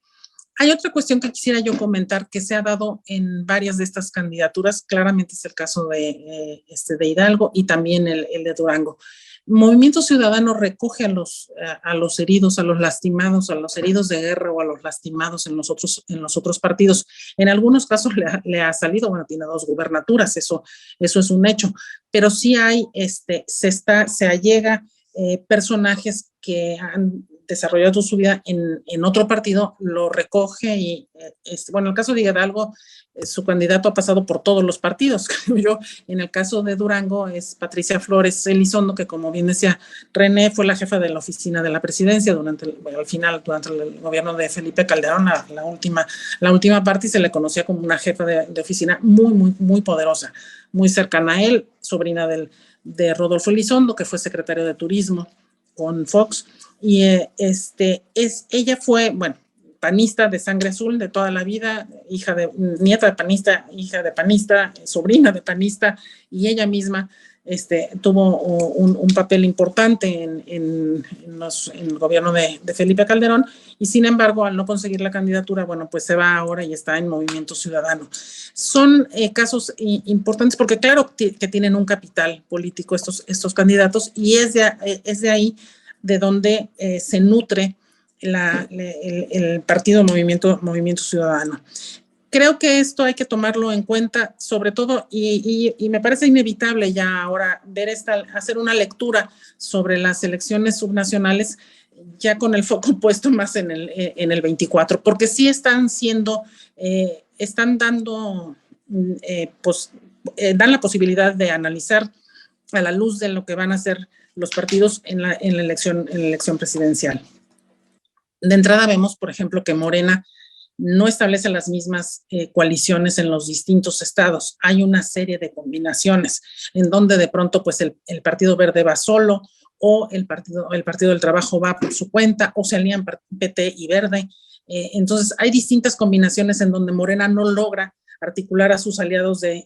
Hay otra cuestión que quisiera yo comentar que se ha dado en varias de estas candidaturas, claramente es el caso de Hidalgo y también el de Durango. Movimiento Ciudadano recoge a los heridos, a los lastimados, a los heridos de guerra o a los lastimados en los otros partidos. En algunos casos le ha salido, bueno, tiene 2 gubernaturas, eso es un hecho, pero sí hay, se allega personajes que han desarrollado su vida en otro partido, lo recoge y, bueno, en el caso de Hidalgo, su candidato ha pasado por todos los partidos, creo yo. En el caso de Durango es Patricia Flores Elizondo, que como bien decía René, fue la jefa de la oficina de la presidencia durante el gobierno de Felipe Calderón, la última parte, y se le conocía como una jefa de oficina muy poderosa, muy cercana a él, sobrina de Rodolfo Elizondo, que fue secretario de Turismo con Fox, y ella fue, bueno, panista de sangre azul de toda la vida, nieta de panista, hija de panista, sobrina de panista, y ella misma tuvo un papel importante en el gobierno de Felipe Calderón, y sin embargo, al no conseguir la candidatura, bueno, pues se va ahora y está en Movimiento Ciudadano. Son casos importantes porque claro que tienen un capital político estos candidatos, y es de ahí de donde se nutre el partido Movimiento Ciudadano. Creo que esto hay que tomarlo en cuenta, sobre todo, y me parece inevitable ya ahora hacer una lectura sobre las elecciones subnacionales, ya con el foco puesto más en el 24, porque sí están dando, dan la posibilidad de analizar a la luz de lo que van a hacer los partidos en la elección presidencial. De entrada vemos, por ejemplo, que Morena no establece las mismas coaliciones en los distintos estados. Hay una serie de combinaciones en donde de pronto pues el Partido Verde va solo, o el Partido del Trabajo va por su cuenta, o se alían PT y Verde. Entonces hay distintas combinaciones en donde Morena no logra articular a sus aliados de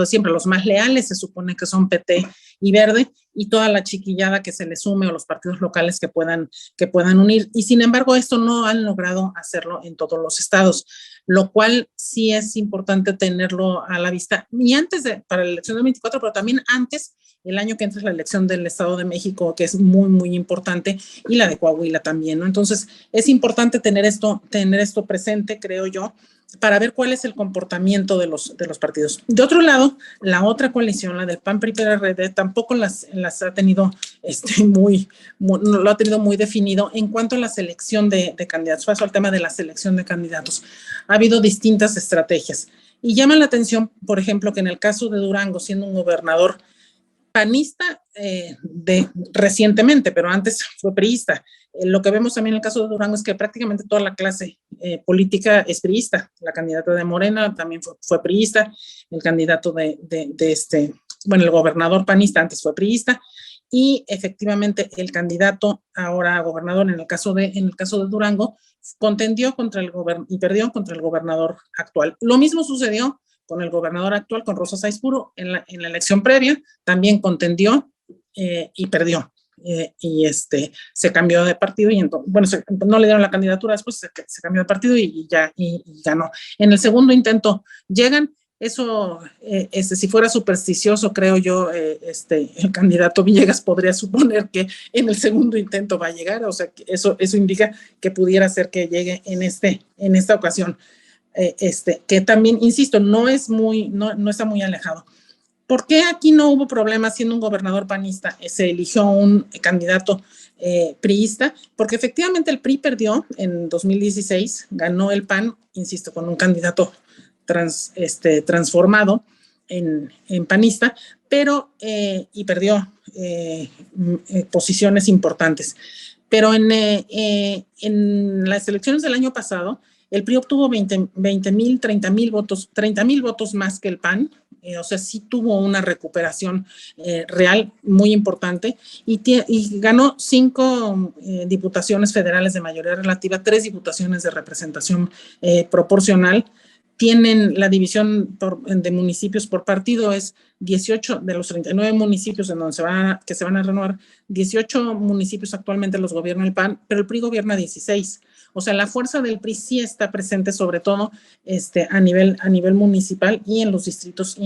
siempre. Los más leales se supone que son PT y Verde, y toda la chiquillada que se le sume, o los partidos locales que puedan unir. Y sin embargo, esto no han logrado hacerlo en todos los estados, lo cual sí es importante tenerlo a la vista. Y antes para la elección del 24, pero también antes, el año que entra es la elección del Estado de México, que es muy importante, y la de Coahuila también, ¿no? Entonces, es importante tener esto presente, creo yo, para ver cuál es el comportamiento de los partidos. De otro lado, la otra coalición, la del PAN, PRI, PRD, tampoco las ha tenido lo ha tenido muy definido en cuanto a la selección de candidatos. Paso al tema de la selección de candidatos. Ha habido distintas estrategias, y llama la atención, por ejemplo, que en el caso de Durango, siendo un gobernador panista recientemente, pero antes fue priista. Lo que vemos también en el caso de Durango es que prácticamente toda la clase política es priista. La candidata de Morena también fue priista, el candidato el gobernador panista antes fue priista, y efectivamente el candidato ahora gobernador en el caso de Durango contendió y perdió contra el gobernador actual. Lo mismo sucedió con el gobernador actual, con Rosa Sáiz Puro, en la elección previa, también contendió y perdió. Se cambió de partido, y no le dieron la candidatura, después se cambió de partido y ganó. En el segundo intento llegan. Eso, si fuera supersticioso, creo yo, el candidato Villegas podría suponer que en el segundo intento va a llegar, o sea, que eso indica que pudiera ser que llegue en esta ocasión. Que también, insisto, no está muy alejado. ¿Por qué aquí no hubo problema siendo un gobernador panista? Se eligió un candidato priista, porque efectivamente el PRI perdió en 2016, ganó el PAN, insisto, con un candidato transformado en panista, pero y perdió posiciones importantes. Pero en las elecciones del año pasado, el PRI obtuvo 30,000 votos más que el PAN, o sea, sí tuvo una recuperación real muy importante, y ganó 5 diputaciones federales de mayoría relativa, 3 diputaciones de representación proporcional. Tienen la división de municipios por partido, es 18 de los 39 municipios en donde se van a renovar, 18 municipios actualmente los gobierna el PAN, pero el PRI gobierna 16. O sea, la fuerza del PRI sí está presente, sobre todo a nivel municipal y en los distritos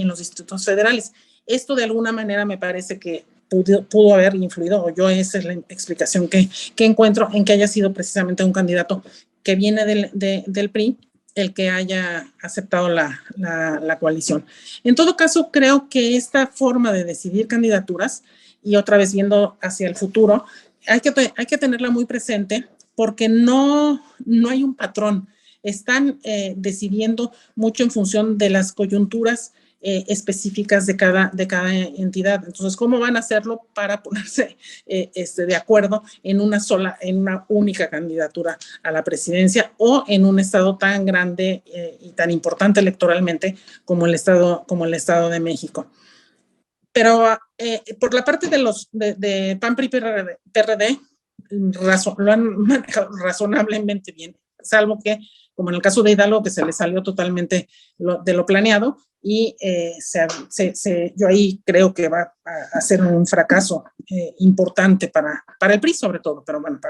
federales. Esto de alguna manera me parece que pudo haber influido, o yo esa es la explicación que encuentro, en que haya sido precisamente un candidato que viene del PRI el que haya aceptado la coalición. En todo caso, creo que esta forma de decidir candidaturas, y otra vez viendo hacia el futuro, hay que tenerla muy presente porque no hay un patrón. Están decidiendo mucho en función de las coyunturas específicas de cada entidad. Entonces, ¿cómo van a hacerlo para ponerse de acuerdo en una única candidatura a la presidencia o en un estado tan grande y tan importante electoralmente como el Estado de México? Pero por la parte de PAN, PRI, PRD, lo han manejado razonablemente bien, salvo que, como en el caso de Hidalgo, que se le salió totalmente de lo planeado, y yo ahí creo que va a ser un fracaso importante para el PRI sobre todo, pero bueno,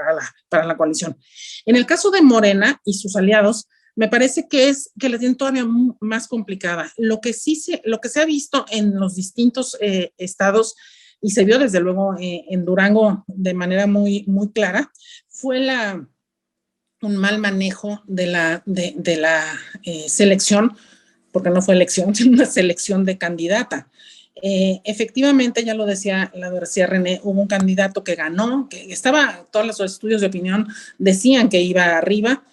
para la coalición. En el caso de Morena y sus aliados, me parece que la tienen todavía más complicada. Lo que se ha visto en los distintos estados, y se vio desde luego en Durango de manera muy, muy clara, fue un mal manejo de la selección, porque no fue elección, sino una selección de candidata. Efectivamente, ya lo decía René, hubo un candidato que ganó, todos los estudios de opinión decían que iba arriba.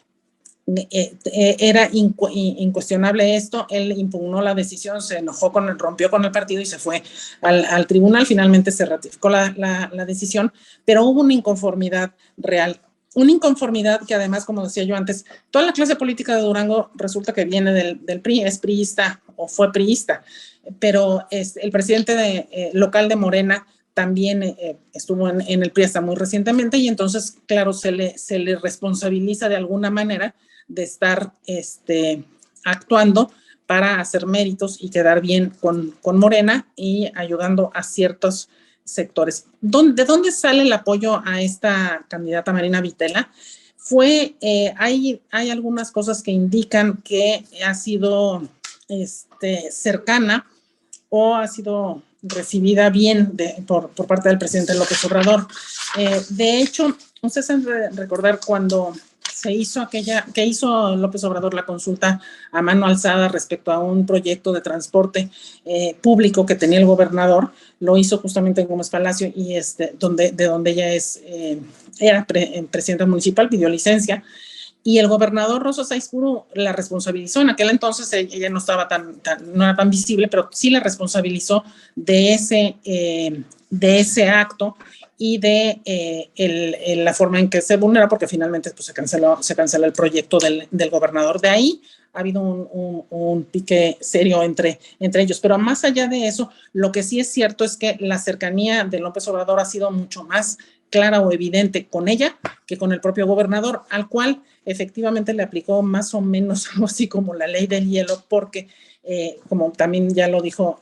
Era incuestionable esto. Él impugnó la decisión, se enojó rompió con el partido y se fue al tribunal. Finalmente se ratificó la decisión, pero hubo una inconformidad real. Una inconformidad que además, como decía yo antes, toda la clase política de Durango resulta que viene del PRI, es priista o fue priista, pero el presidente local de Morena también estuvo en el PRI hasta muy recientemente, y entonces, claro, se le responsabiliza de alguna manera de estar actuando para hacer méritos y quedar bien con Morena y ayudando a ciertos sectores. ¿De dónde sale el apoyo a esta candidata Marina Vitela? Hay algunas cosas que indican que ha sido cercana o ha sido recibida bien por parte del presidente López Obrador. De hecho, ustedes han de recordar cuando se hizo que hizo López Obrador la consulta a mano alzada respecto a un proyecto de transporte público que tenía el gobernador. Lo hizo justamente en Gómez Palacio, y de donde ella era presidenta municipal, pidió licencia, y el gobernador Rosa Saizpuro la responsabilizó. En aquel entonces ella no estaba no era tan visible, pero sí la responsabilizó de ese acto y de la forma en que se vulnera, porque finalmente pues, se canceló el proyecto del gobernador. De ahí ha habido un pique serio entre ellos. Pero más allá de eso, lo que sí es cierto es que la cercanía de López Obrador ha sido mucho más clara o evidente con ella que con el propio gobernador, al cual efectivamente le aplicó más o menos algo así como la ley del hielo, porque como también ya lo dijo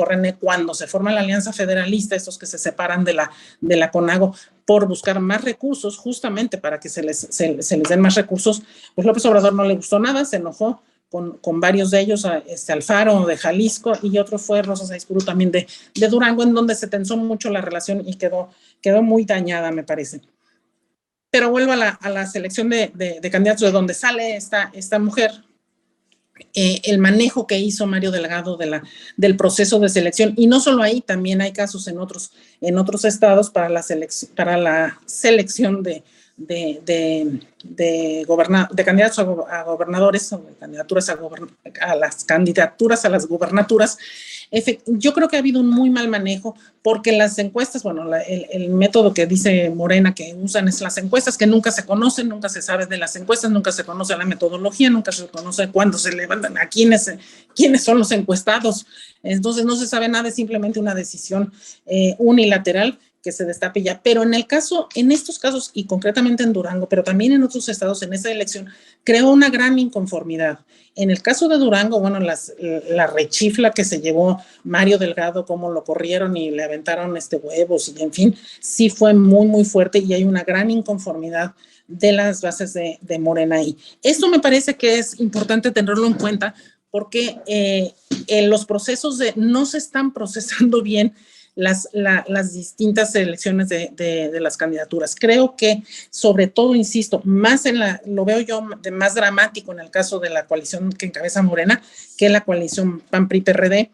René, cuando se forma la Alianza Federalista, estos que se separan de la CONAGO por buscar más recursos, justamente para que se les den más recursos, pues López Obrador no le gustó nada, se enojó con varios de ellos, Alfaro de Jalisco, y otro fue Rosa Saizpuro también de Durango, en donde se tensó mucho la relación y quedó muy dañada, me parece. Pero vuelvo a la selección de candidatos, de donde sale esta mujer. El manejo que hizo Mario Delgado del proceso de selección, y no solo ahí, también hay casos en otros estados para la selección de candidatos a gobernadores, o de candidaturas a las candidaturas a las gubernaturas. Yo creo que ha habido un muy mal manejo, porque las encuestas, bueno, el método que dice Morena que usan es las encuestas, que nunca se conocen, nunca se sabe de las encuestas, nunca se conoce la metodología, nunca se conoce cuándo se levantan, a quiénes son los encuestados. Entonces no se sabe nada, es simplemente una decisión unilateral que se destape ya. Pero en estos casos, y concretamente en Durango, pero también en otros estados, en esa elección, creó una gran inconformidad. En el caso de Durango, bueno, la rechifla que se llevó Mario Delgado, cómo lo corrieron y le aventaron huevos, y en fin, sí fue muy, muy fuerte, y hay una gran inconformidad de las bases de Morena ahí. Esto me parece que es importante tenerlo en cuenta, porque en los procesos no se están procesando bien las distintas elecciones de las candidaturas. Creo que, sobre todo, insisto, lo veo yo de más dramático en el caso de la coalición que encabeza Morena, que la coalición PAN-PRI-PRD,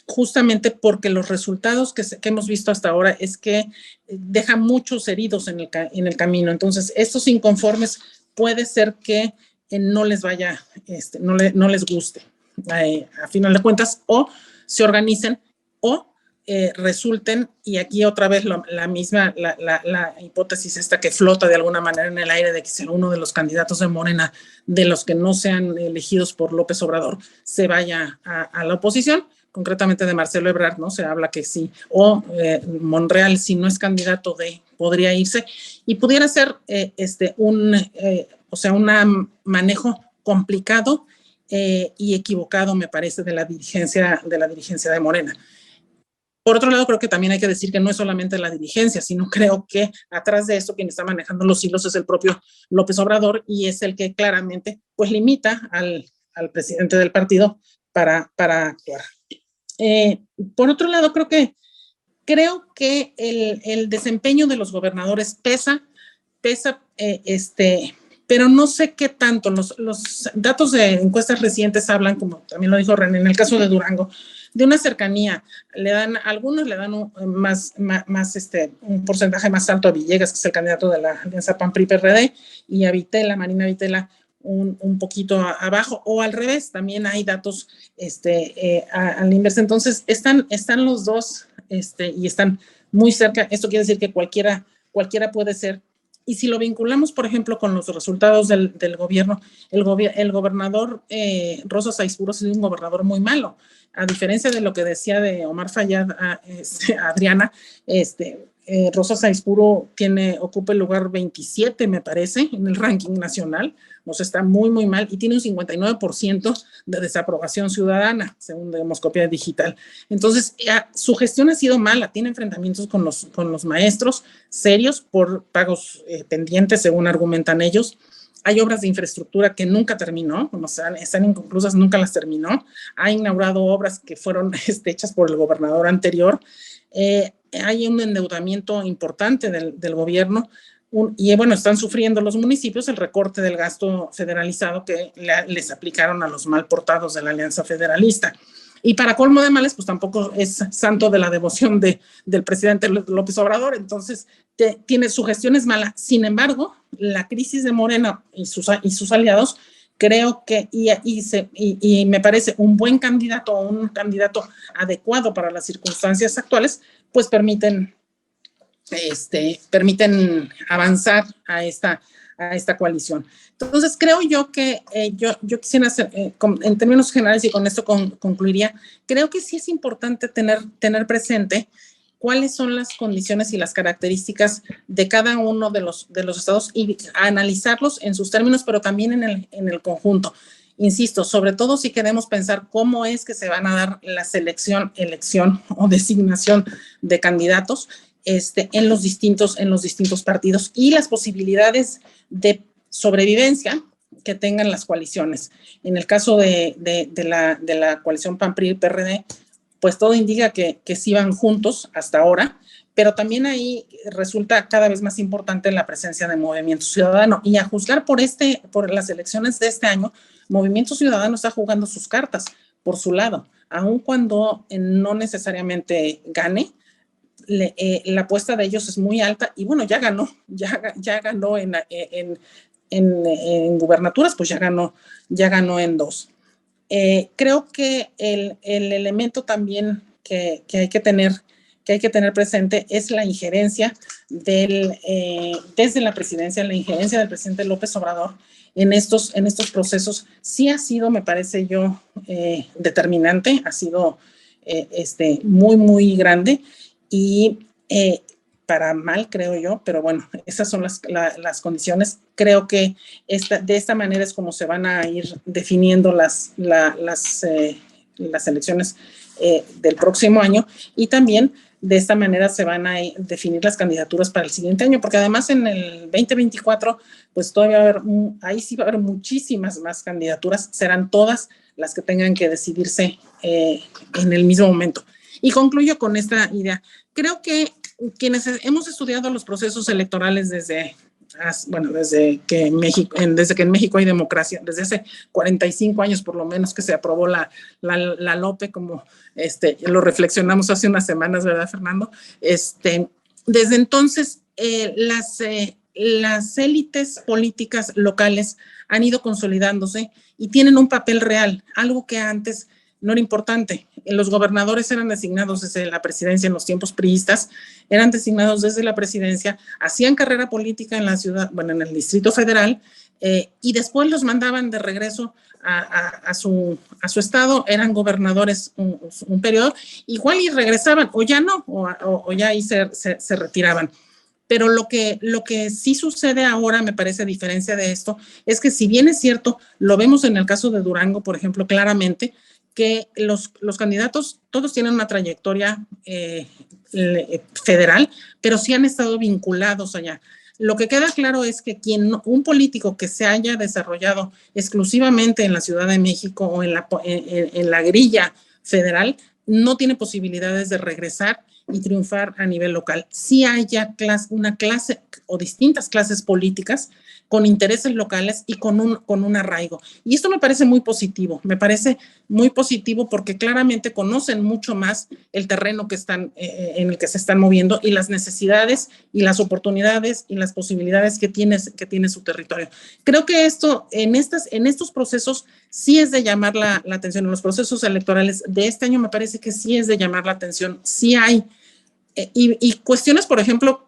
justamente porque los resultados que hemos visto hasta ahora es que deja muchos heridos en el camino. Entonces, estos inconformes puede ser que no les vaya, no les guste, a final de cuentas, o se organicen o resulten, y aquí otra vez la misma hipótesis esta que flota de alguna manera en el aire de que sea uno de los candidatos de Morena, de los que no sean elegidos por López Obrador, se vaya a la oposición, concretamente de Marcelo Ebrard, ¿no? Se habla que sí, o Monreal, si no es candidato podría irse, y pudiera ser un manejo complicado y equivocado, me parece, de la dirigencia de Morena. Por otro lado, creo que también hay que decir que no es solamente la dirigencia, sino creo que atrás de esto quien está manejando los hilos es el propio López Obrador, y es el que claramente pues limita al presidente del partido para actuar. Por otro lado, creo que el desempeño de los gobernadores pesa, pero no sé qué tanto. Los datos de encuestas recientes hablan, como también lo dijo René, en el caso de Durango, de una cercanía. Algunos le dan un porcentaje más alto a Villegas, que es el candidato de la alianza PAN-PRI-PRD, y a Marina Vitela, un poquito abajo, o al revés. También hay datos a la inversa. Entonces, están los dos y están muy cerca. Esto quiere decir que cualquiera puede ser. Y si lo vinculamos, por ejemplo, con los resultados del gobierno, el gobernador Rosa Saizpuro ha sido un gobernador muy malo. A diferencia de lo que decía de Omar Fayad Adriana, Rosa Saizpuro ocupa el lugar 27, me parece, en el ranking nacional. O sea, está muy, muy mal, y tiene un 59% de desaprobación ciudadana, según Demoscopia Digital. Entonces, su gestión ha sido mala. Tiene enfrentamientos con los maestros serios por pagos pendientes, según argumentan ellos. Hay obras de infraestructura que nunca terminó, o sea, están inconclusas, nunca las terminó. Ha inaugurado obras que fueron hechas por el gobernador anterior. Hay un endeudamiento importante del gobierno, y bueno, están sufriendo los municipios el recorte del gasto federalizado que les aplicaron a los mal portados de la Alianza Federalista. Y para colmo de males, pues tampoco es santo de la devoción del presidente López Obrador. Entonces, su gestión es mala. Sin embargo, la crisis de Morena y sus aliados, creo que, y me parece un buen candidato, un candidato adecuado para las circunstancias actuales, pues permiten avanzar a esta coalición. Entonces, creo yo que yo quisiera hacer, en términos generales, y con esto concluiría, creo que sí es importante tener presente cuáles son las condiciones y las características de cada uno de los estados, y analizarlos en sus términos, pero también en el conjunto. Insisto, sobre todo si queremos pensar cómo es que se van a dar la elección o designación de candidatos en los distintos partidos, y las posibilidades de sobrevivencia que tengan las coaliciones. En el caso de la coalición PAN-PRI-PRD, pues todo indica que sí van juntos hasta ahora, pero también ahí resulta cada vez más importante la presencia de Movimiento Ciudadano, y a juzgar por las elecciones de este año, Movimiento Ciudadano está jugando sus cartas por su lado, aun cuando no necesariamente gane. La apuesta de ellos es muy alta, y bueno, ya ganó en gubernaturas, pues ya ganó en 2. Creo que el elemento también que hay que tener presente es la injerencia desde la presidencia, la injerencia del presidente López Obrador en estos procesos. Sí ha sido, me parece yo, determinante, ha sido muy, muy grande, y para mal, creo yo, pero bueno, esas son las condiciones. Creo que de esta manera es como se van a ir definiendo las elecciones del próximo año, y también de esta manera se van a definir las candidaturas para el siguiente año, porque además en el 2024, pues todavía ahí sí va a haber muchísimas más candidaturas, serán todas las que tengan que decidirse en el mismo momento. Y concluyo con esta idea. Creo que quienes hemos estudiado los procesos electorales desde bueno, desde que en México hay democracia, desde hace 45 años por lo menos que se aprobó la LOPE, como lo reflexionamos hace unas semanas, ¿verdad, Fernando? Desde entonces, las élites políticas locales han ido consolidándose y tienen un papel real, algo que antes no era importante. Los gobernadores eran designados desde la presidencia en los tiempos priistas, eran designados desde la presidencia, hacían carrera política en la ciudad, bueno, en el Distrito Federal, y después los mandaban de regreso a su estado, eran gobernadores un periodo, igual y regresaban, o ya no, o ya ahí se retiraban. Pero lo que sí sucede ahora, me parece, a diferencia de esto, es que si bien es cierto, lo vemos en el caso de Durango, por ejemplo, claramente, que los candidatos todos tienen una trayectoria federal, pero sí han estado vinculados allá. Lo que queda claro es que un político que se haya desarrollado exclusivamente en la Ciudad de México o en la grilla federal no tiene posibilidades de regresar y triunfar a nivel local. Sí haya una clase o distintas clases políticas con intereses locales y con un arraigo. Y esto me parece muy positivo porque claramente conocen mucho más el terreno en el que se están moviendo y las necesidades y las oportunidades y las posibilidades que tiene su territorio. Creo que esto, en estos procesos, sí es de llamar la atención. En los procesos electorales de este año me parece que sí es de llamar la atención. Sí hay y cuestiones, por ejemplo,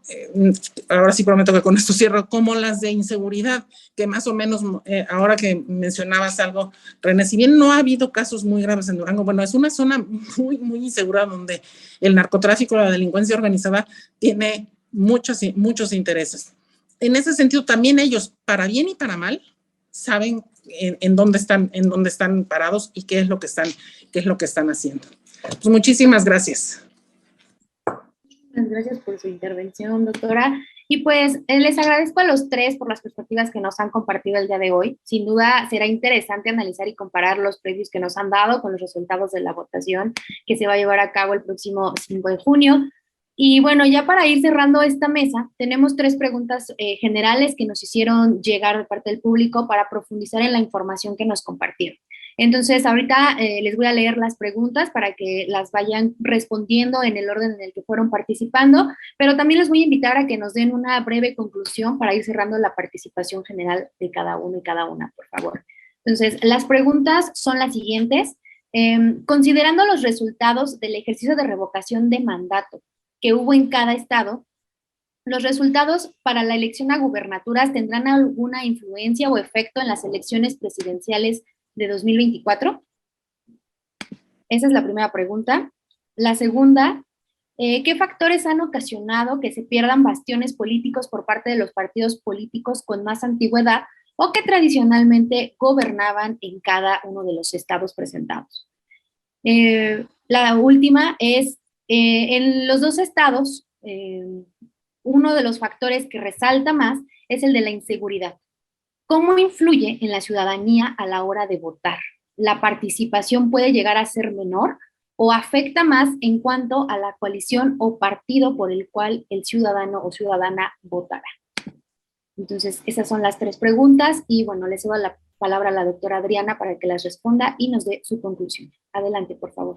ahora sí prometo que con esto cierro, como las de inseguridad, que más o menos, ahora que mencionabas algo, René, si bien no ha habido casos muy graves en Durango, bueno, es una zona muy, muy insegura donde el narcotráfico, la delincuencia organizada tiene muchos intereses. En ese sentido, también ellos, para bien y para mal, saben en dónde están parados y qué es lo que están haciendo. Pues muchísimas gracias. Muchas gracias por su intervención, doctora. Y pues les agradezco a los tres por las perspectivas que nos han compartido el día de hoy. Sin duda será interesante analizar y comparar los previews que nos han dado con los resultados de la votación que se va a llevar a cabo el próximo 5 de junio. Y bueno, ya para ir cerrando esta mesa, tenemos 3 preguntas generales que nos hicieron llegar de parte del público para profundizar en la información que nos compartieron. Entonces, ahorita les voy a leer las preguntas para que las vayan respondiendo en el orden en el que fueron participando, pero también les voy a invitar a que nos den una breve conclusión para ir cerrando la participación general de cada uno y cada una, por favor. Entonces, las preguntas son las siguientes. Considerando los resultados del ejercicio de revocación de mandato que hubo en cada estado, ¿los resultados para la elección a gubernaturas tendrán alguna influencia o efecto en las elecciones presidenciales de 2024? Esa es la primera pregunta. La segunda, ¿qué factores han ocasionado que se pierdan bastiones políticos por parte de los partidos políticos con más antigüedad o que tradicionalmente gobernaban en cada uno de los estados presentados? La última es, en los 2 estados, uno de los factores que resalta más es el de la inseguridad. ¿Cómo influye en la ciudadanía a la hora de votar? ¿La participación puede llegar a ser menor o afecta más en cuanto a la coalición o partido por el cual el ciudadano o ciudadana votará? Entonces, esas son las 3 preguntas y bueno, le cedo la palabra a la doctora Adriana para que las responda y nos dé su conclusión. Adelante, por favor.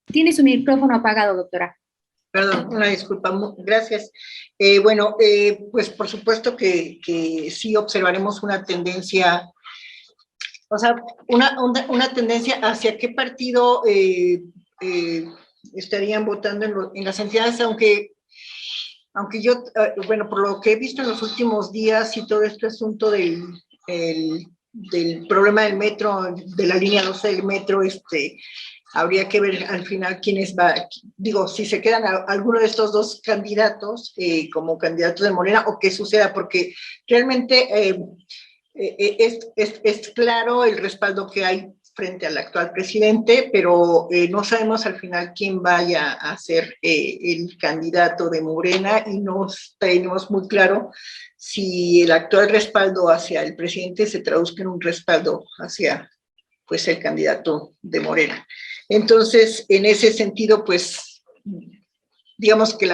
Tiene su micrófono apagado, doctora. Perdón, una disculpa, gracias. Pues por supuesto que sí observaremos una tendencia, o sea, una tendencia hacia qué partido estarían votando en las entidades, aunque yo, por lo que he visto en los últimos días y todo este asunto del problema del metro, de la línea 12 del metro, habría que ver al final quiénes si se quedan alguno de estos 2 candidatos como candidatos de Morena o qué suceda, porque realmente es claro el respaldo que hay frente al actual presidente, pero no sabemos al final quién vaya a ser el candidato de Morena y no tenemos muy claro si el actual respaldo hacia el presidente se traduzca en un respaldo hacia pues el candidato de Morena. Entonces, en ese sentido, pues digamos que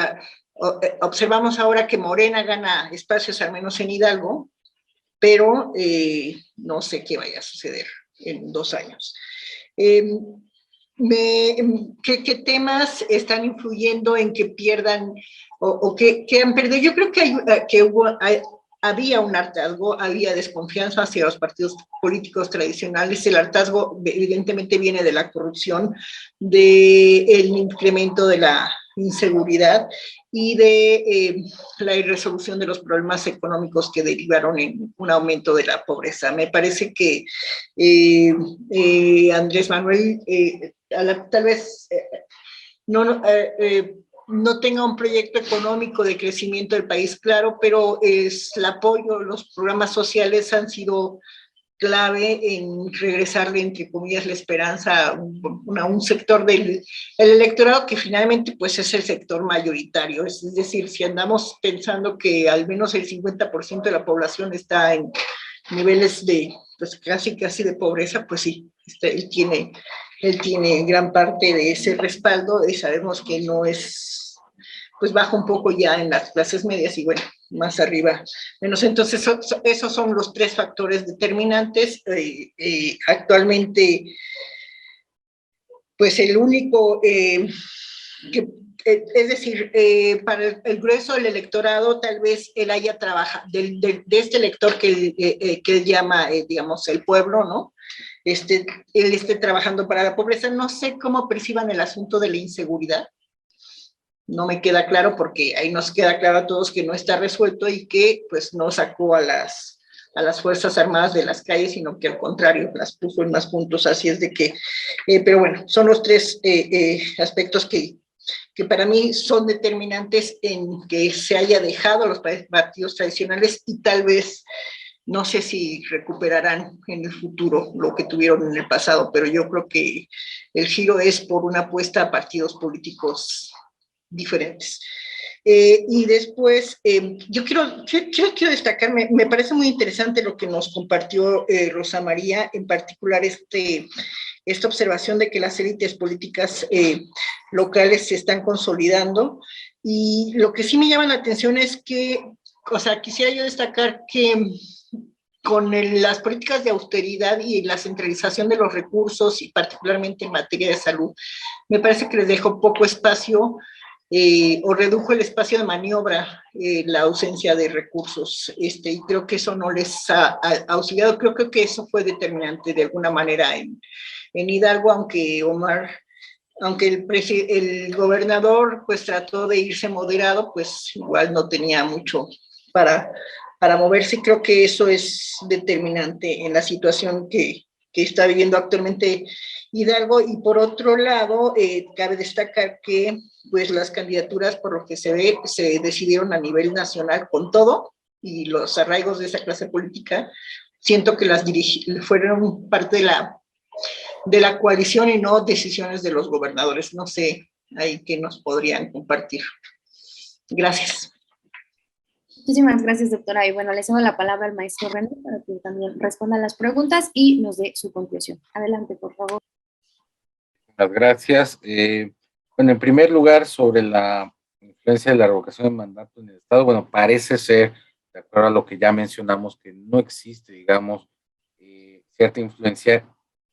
observamos ahora que Morena gana espacios al menos en Hidalgo, pero no sé qué vaya a suceder en 2 años. ¿Qué temas están influyendo en que pierdan o que han perdido? Yo creo que había un hartazgo, había desconfianza hacia los partidos políticos tradicionales. El hartazgo evidentemente viene de la corrupción, del incremento de la inseguridad y de la irresolución de los problemas económicos que derivaron en un aumento de la pobreza. Me parece que Andrés Manuel tal vez no tenga un proyecto económico de crecimiento del país claro, pero el apoyo, los programas sociales han sido clave en regresarle, entre comillas, la esperanza a un sector del electorado que finalmente pues es el sector mayoritario. Es decir, si andamos pensando que al menos el 50% de la población está en niveles de pues casi de pobreza, pues sí, él tiene gran parte de ese respaldo y sabemos que no es, pues baja un poco ya en las clases medias y bueno, más arriba menos. Entonces esos son los 3 factores determinantes. Actualmente, pues el único es decir, para el grueso del electorado, tal vez él haya trabajado, de este elector que él llama, digamos, el pueblo, ¿no? Él esté trabajando para la pobreza. No sé cómo perciban el asunto de la inseguridad. No me queda claro porque ahí nos queda claro a todos que no está resuelto y que pues no sacó a las Fuerzas Armadas de las calles, sino que al contrario, las puso en más puntos. Así es de que, pero bueno, son los 3 aspectos que para mí son determinantes en que se haya dejado a los partidos tradicionales y tal vez, no sé si recuperarán en el futuro lo que tuvieron en el pasado, pero yo creo que el giro es por una apuesta a partidos políticos diferentes. Y después, yo quiero destacar, me parece muy interesante lo que nos compartió Rosa María, en particular esta observación de que las élites políticas locales se están consolidando. Y lo que sí me llama la atención es que, o sea, quisiera yo destacar que con las políticas de austeridad y la centralización de los recursos, y particularmente en materia de salud, me parece que les dejó poco espacio o redujo el espacio de maniobra, la ausencia de recursos, y creo que eso no les ha auxiliado. Creo que eso fue determinante de alguna manera en Hidalgo, aunque el gobernador pues trató de irse moderado, pues igual no tenía mucho para moverse. Creo que eso es determinante en la situación que está viviendo actualmente Hidalgo. Y por otro lado, cabe destacar que pues las candidaturas, por lo que se ve, se decidieron a nivel nacional con todo, y los arraigos de esa clase política, siento que fueron parte de la coalición y no decisiones de los gobernadores. No sé ahí qué nos podrían compartir. Gracias. Muchísimas gracias, doctora. Y bueno, le cedo la palabra al maestro René para que también responda a las preguntas y nos dé su conclusión. Adelante, por favor. Muchas gracias. Bueno, en primer lugar, sobre la influencia de la revocación de mandato en el Estado, bueno, parece ser, de acuerdo a lo que ya mencionamos, que no existe, digamos, cierta influencia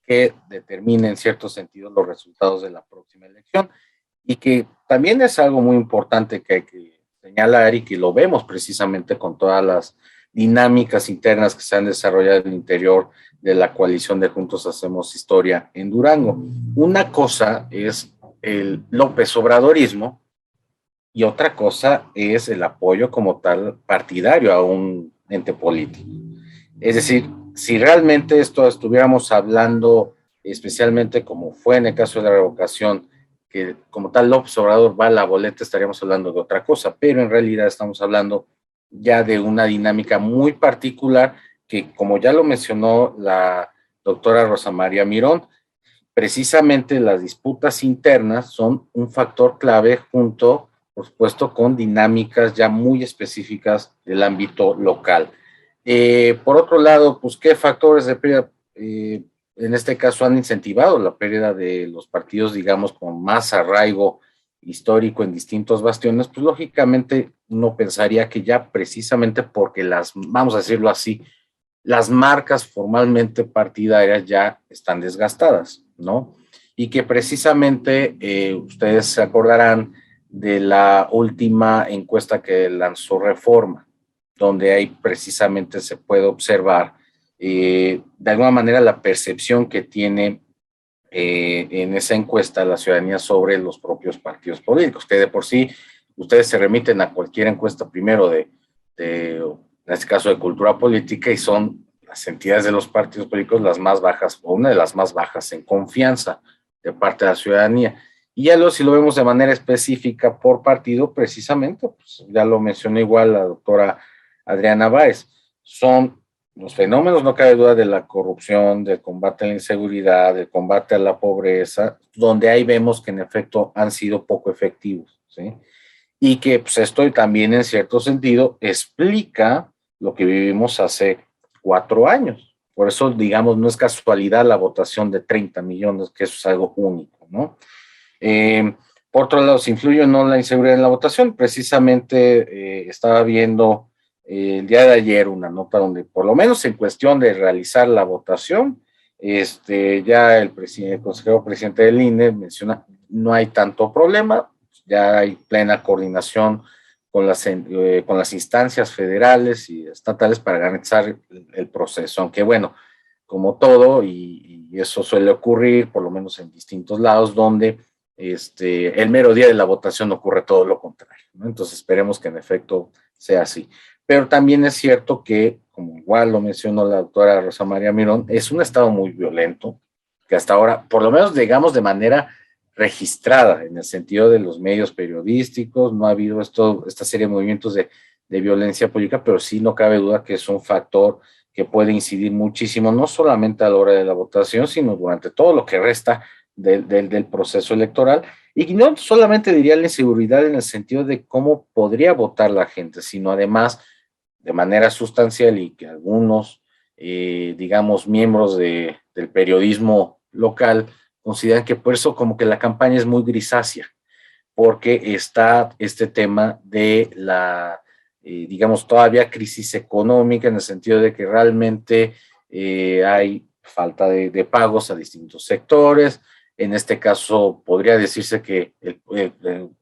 que determine en cierto sentido los resultados de la próxima elección, y que también es algo muy importante que hay que señalar y que lo vemos precisamente con todas las dinámicas internas que se han desarrollado en el interior de la coalición de Juntos Hacemos Historia en Durango. Una cosa es el López Obradorismo y otra cosa es el apoyo como tal partidario a un ente político. Es decir, si realmente esto estuviéramos hablando, especialmente como fue en el caso de la revocación, que como tal López Obrador va a la boleta, estaríamos hablando de otra cosa, pero en realidad estamos hablando ya de una dinámica muy particular que, como ya lo mencionó la doctora Rosa María Mirón, precisamente las disputas internas son un factor clave junto, por supuesto, con dinámicas ya muy específicas del ámbito local. Por otro lado, pues, ¿qué factores de pérdida en este caso han incentivado la pérdida de los partidos, digamos, con más arraigo histórico en distintos bastiones, pues lógicamente uno pensaría que ya precisamente porque vamos a decirlo así, las marcas formalmente partidarias ya están desgastadas, ¿no? Y que precisamente ustedes se acordarán de la última encuesta que lanzó Reforma, donde ahí precisamente se puede observar de alguna manera la percepción que tiene en esa encuesta la ciudadanía sobre los propios partidos políticos, que de por sí ustedes se remiten a cualquier encuesta primero en este caso de cultura política, y son las entidades de los partidos políticos las más bajas, o una de las más bajas en confianza de parte de la ciudadanía. Y ya si lo vemos de manera específica por partido, precisamente, pues ya lo mencionó igual la doctora Adriana Báez, son los fenómenos, no cabe duda, de la corrupción, del combate a la inseguridad, del combate a la pobreza, donde ahí vemos que en efecto han sido poco efectivos, ¿sí? Y que pues esto también en cierto sentido explica lo que vivimos hace 4 años. Por eso, digamos, no es casualidad la votación de 30 millones, que eso es algo único, ¿no? Por otro lado, ¿se influye o no la inseguridad en la votación? Precisamente estaba viendo el día de ayer una nota donde, por lo menos en cuestión de realizar la votación, ya el consejero presidente del INE menciona, no hay tanto problema, ya hay plena coordinación con las instancias federales y estatales para garantizar el proceso, aunque bueno, como todo, y eso suele ocurrir, por lo menos en distintos lados, donde el mero día de la votación ocurre todo lo contrario, ¿no? Entonces esperemos que en efecto sea así. Pero también es cierto que, como igual lo mencionó la doctora Rosa María Mirón, es un estado muy violento, que hasta ahora, por lo menos digamos de manera registrada, en el sentido de los medios periodísticos, no ha habido esta serie de movimientos de violencia política, pero sí no cabe duda que es un factor que puede incidir muchísimo, no solamente a la hora de la votación, sino durante todo lo que resta del proceso electoral, y no solamente diría la inseguridad en el sentido de cómo podría votar la gente, sino además de manera sustancial, y que algunos, digamos, miembros del periodismo local consideran que por eso como que la campaña es muy grisácea, porque está este tema de la, digamos, todavía crisis económica, en el sentido de que realmente hay falta de pagos a distintos sectores. En este caso, podría decirse que,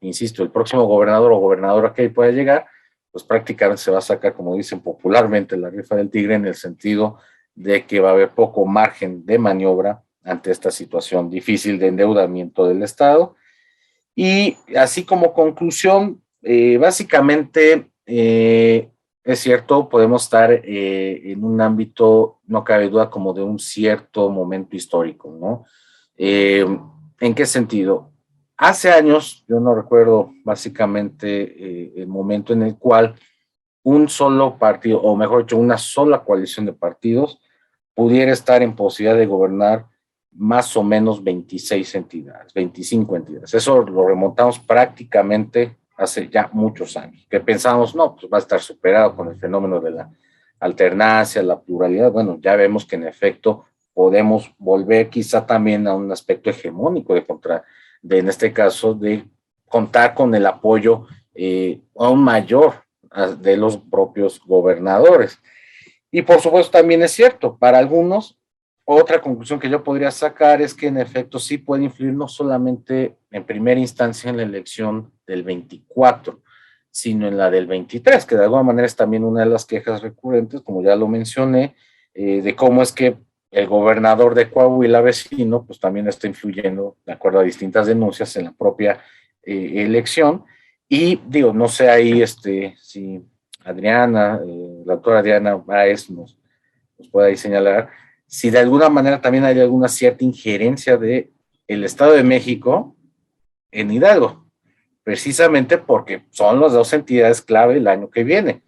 insisto, el próximo gobernador o gobernadora que pueda llegar, pues prácticamente se va a sacar, como dicen popularmente, la rifa del tigre, en el sentido de que va a haber poco margen de maniobra ante esta situación difícil de endeudamiento del Estado. Y así como conclusión, básicamente, es cierto, podemos estar en un ámbito, no cabe duda, como de un cierto momento histórico, ¿no? ¿En qué sentido? Hace años, yo no recuerdo básicamente el momento en el cual un solo partido, o mejor dicho, una sola coalición de partidos, pudiera estar en posibilidad de gobernar más o menos 26 entidades, 25 entidades. Eso lo remontamos prácticamente hace ya muchos años, que pensamos, no, pues va a estar superado con el fenómeno de la alternancia, la pluralidad. Bueno, ya vemos que en efecto podemos volver quizá también a un aspecto hegemónico en este caso, de contar con el apoyo aún mayor de los propios gobernadores. Y por supuesto también es cierto, para algunos, otra conclusión que yo podría sacar es que en efecto sí puede influir no solamente en primera instancia en la elección del 24, sino en la del 23, que de alguna manera es también una de las quejas recurrentes, como ya lo mencioné, de cómo es que el gobernador de Coahuila vecino, pues también está influyendo, de acuerdo a distintas denuncias, en la propia elección. Y digo, no sé ahí si Adriana, la doctora Adriana Báez nos puede ahí señalar si de alguna manera también hay alguna cierta injerencia de el Estado de México en Hidalgo, precisamente porque son las dos entidades clave el año que viene.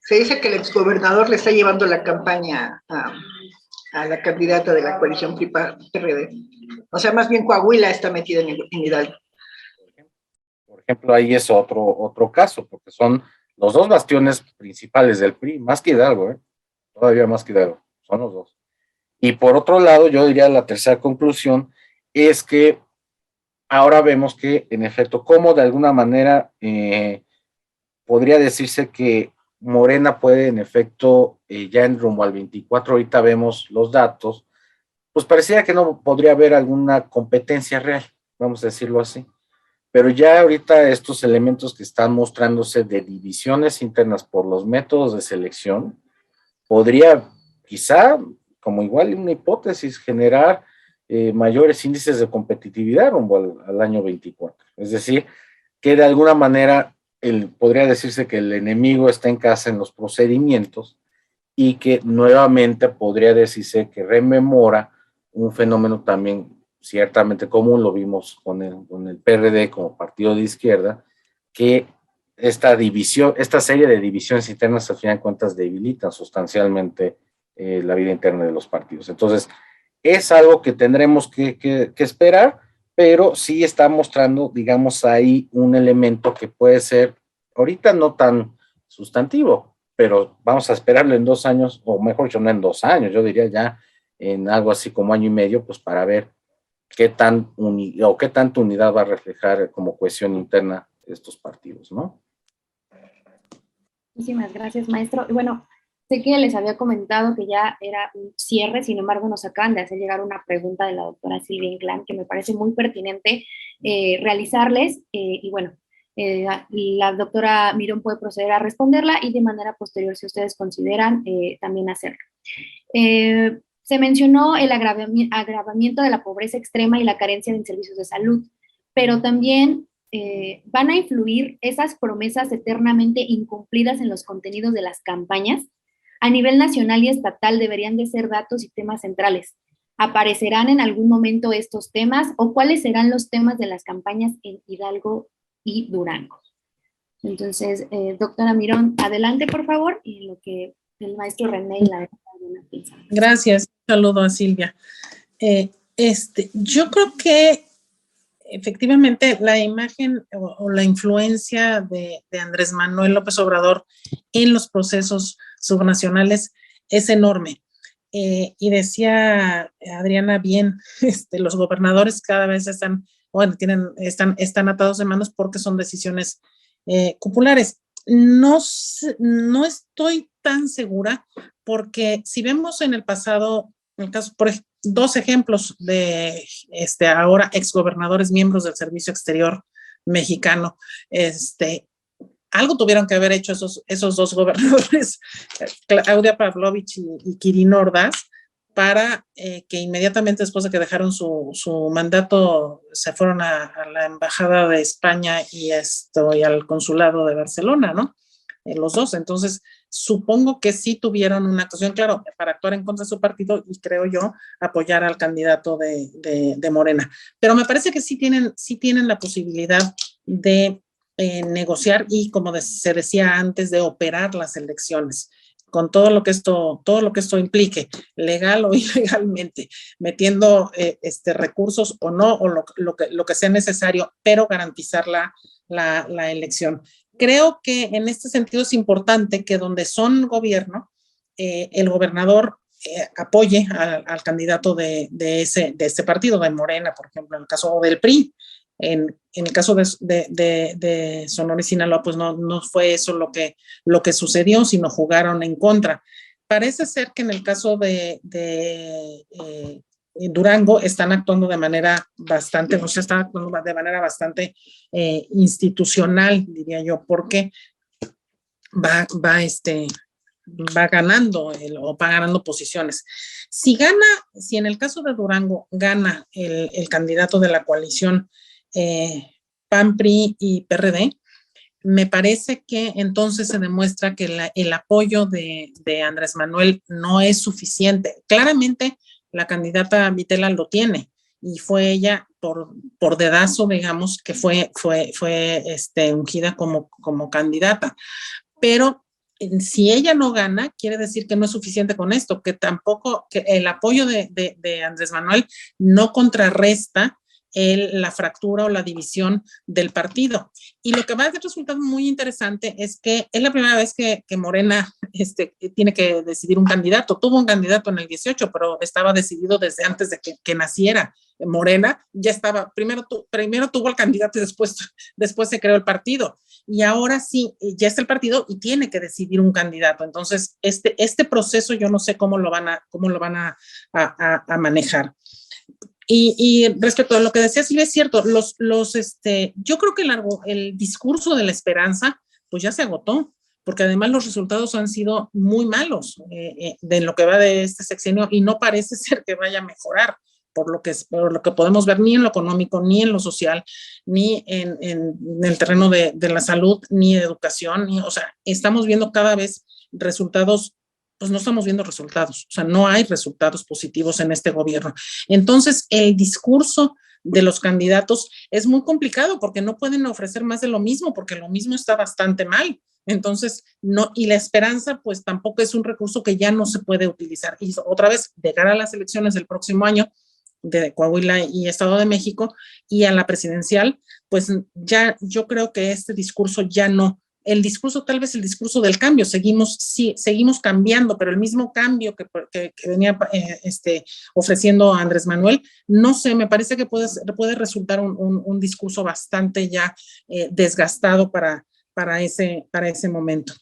Se dice que el exgobernador le está llevando la campaña a la candidata de la coalición PRI-PRD. O sea, más bien Coahuila está metida en Hidalgo. Por ejemplo, ahí es otro caso, porque son los dos bastiones principales del PRI, más que Hidalgo, todavía más que Hidalgo, son los dos. Y por otro lado, yo diría la tercera conclusión es que ahora vemos que, en efecto, como de alguna manera podría decirse que Morena puede, en efecto, ya en rumbo al 24, ahorita vemos los datos, pues parecía que no podría haber alguna competencia real, vamos a decirlo así. Pero ya ahorita estos elementos que están mostrándose de divisiones internas por los métodos de selección, podría quizá, como igual una hipótesis, generar mayores índices de competitividad rumbo al año 24. Es decir, que de alguna manera podría decirse que el enemigo está en casa en los procedimientos y que nuevamente podría decirse que rememora un fenómeno también ciertamente común, lo vimos con el PRD como partido de izquierda, que esta serie de divisiones internas, al final de cuentas, debilitan sustancialmente la vida interna de los partidos. Entonces, es algo que tendremos que esperar, pero sí está mostrando, digamos, ahí un elemento que puede ser, ahorita no tan sustantivo, pero vamos a esperarlo en 2 años, o mejor dicho, no en 2 años, yo diría ya en algo así como año y medio, pues para ver qué tanta unidad va a reflejar como cohesión interna estos partidos, ¿no? Muchísimas gracias, maestro. Y bueno, sé que les había comentado que ya era un cierre, sin embargo, nos acaban de hacer llegar una pregunta de la doctora Silvia Inclán que me parece muy pertinente realizarles. Y bueno, la doctora Mirón puede proceder a responderla y de manera posterior, si ustedes consideran, también hacerlo. Se mencionó el agravamiento de la pobreza extrema y la carencia en servicios de salud, pero también van a influir esas promesas eternamente incumplidas en los contenidos de las campañas. A nivel nacional y estatal deberían de ser datos y temas centrales. ¿Aparecerán en algún momento estos temas o cuáles serán los temas de las campañas en Hidalgo y Durango? Entonces, doctora Mirón, adelante, por favor, y lo que el maestro René y la piensa. Gracias, saludo a Silvia. Yo creo que efectivamente la imagen o la influencia de Andrés Manuel López Obrador en los procesos subnacionales es enorme. Y decía Adriana bien, los gobernadores cada vez están atados de manos porque son decisiones cupulares. No estoy tan segura porque si vemos en el pasado, en el caso, por ejemplo, 2 ejemplos de ahora exgobernadores miembros del Servicio Exterior mexicano, algo tuvieron que haber hecho esos 2 gobernadores, Claudia Pavlovich y Quirino Ordaz, para que inmediatamente después de que dejaron su mandato se fueron a la Embajada de España y al Consulado de Barcelona, ¿no? Los 2. Entonces, supongo que sí tuvieron una actuación, claro, para actuar en contra de su partido y creo yo apoyar al candidato de Morena. Pero me parece que sí tienen la posibilidad de negociar y, como se decía antes, de operar las elecciones con todo lo que esto implique, legal o ilegalmente, metiendo recursos o no, o lo que sea necesario, pero garantizar la elección. Creo que en este sentido es importante que donde son gobierno, el gobernador apoye al candidato de este partido, de Morena, por ejemplo, en el caso del PRI. En el caso de Sonora y Sinaloa, pues no fue eso lo que sucedió, sino jugaron en contra. Parece ser que en el caso de Durango están actuando de manera bastante, institucional, diría yo, porque va ganando o va ganando posiciones. Si en el caso de Durango gana el candidato de la coalición PAN, PRI y PRD, me parece que entonces se demuestra que el apoyo de Andrés Manuel no es suficiente. Claramente la candidata Vitela lo tiene y fue ella por dedazo, digamos, que fue ungida como candidata. Pero si ella no gana, quiere decir que no es suficiente con esto, que tampoco, que el apoyo de Andrés Manuel no contrarresta la fractura o la división del partido. Y lo que va a resultar muy interesante es que es la primera vez que Morena tiene que decidir un candidato. Tuvo un candidato en el 18, pero estaba decidido desde antes de que naciera Morena. Ya estaba, primero tuvo el candidato y después se creó el partido. Y ahora sí, ya está el partido y tiene que decidir un candidato. Entonces, este proceso yo no sé cómo lo van a manejar. Y respecto a lo que decía Silvia, es cierto, yo creo que el discurso de la esperanza, pues ya se agotó, porque además los resultados han sido muy malos de lo que va de este sexenio y no parece ser que vaya a mejorar por lo que podemos ver ni en lo económico, ni en lo social, ni en el terreno de la salud, ni de educación, o sea, estamos viendo cada vez resultados, pues no estamos viendo resultados, o sea, no hay resultados positivos en este gobierno. Entonces, el discurso de los candidatos es muy complicado porque no pueden ofrecer más de lo mismo, porque lo mismo está bastante mal. Entonces, no, y la esperanza, pues tampoco es un recurso que ya no se puede utilizar. Y otra vez, de cara a las elecciones del próximo año, de Coahuila y Estado de México, y a la presidencial, pues ya yo creo que este discurso ya no. El discurso, tal vez el discurso del cambio, seguimos cambiando, pero el mismo cambio que venía ofreciendo Andrés Manuel, no sé, me parece que puede resultar un discurso bastante ya desgastado para ese momento.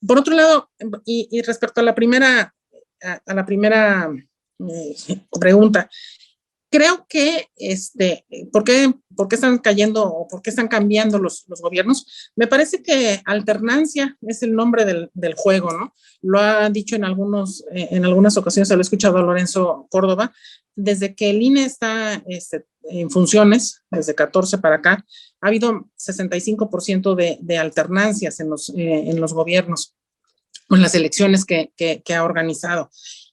Por otro lado, y respecto a la primera pregunta, creo que ¿por qué están cayendo o por qué están cambiando los gobiernos? Me parece que alternancia es el nombre del juego, ¿no? Lo ha dicho en algunas ocasiones, se lo he escuchado a Lorenzo Córdoba, desde que el INE está en funciones, desde 14 para acá, ha habido 65% de alternancias en los gobiernos, en las elecciones que ha organizado.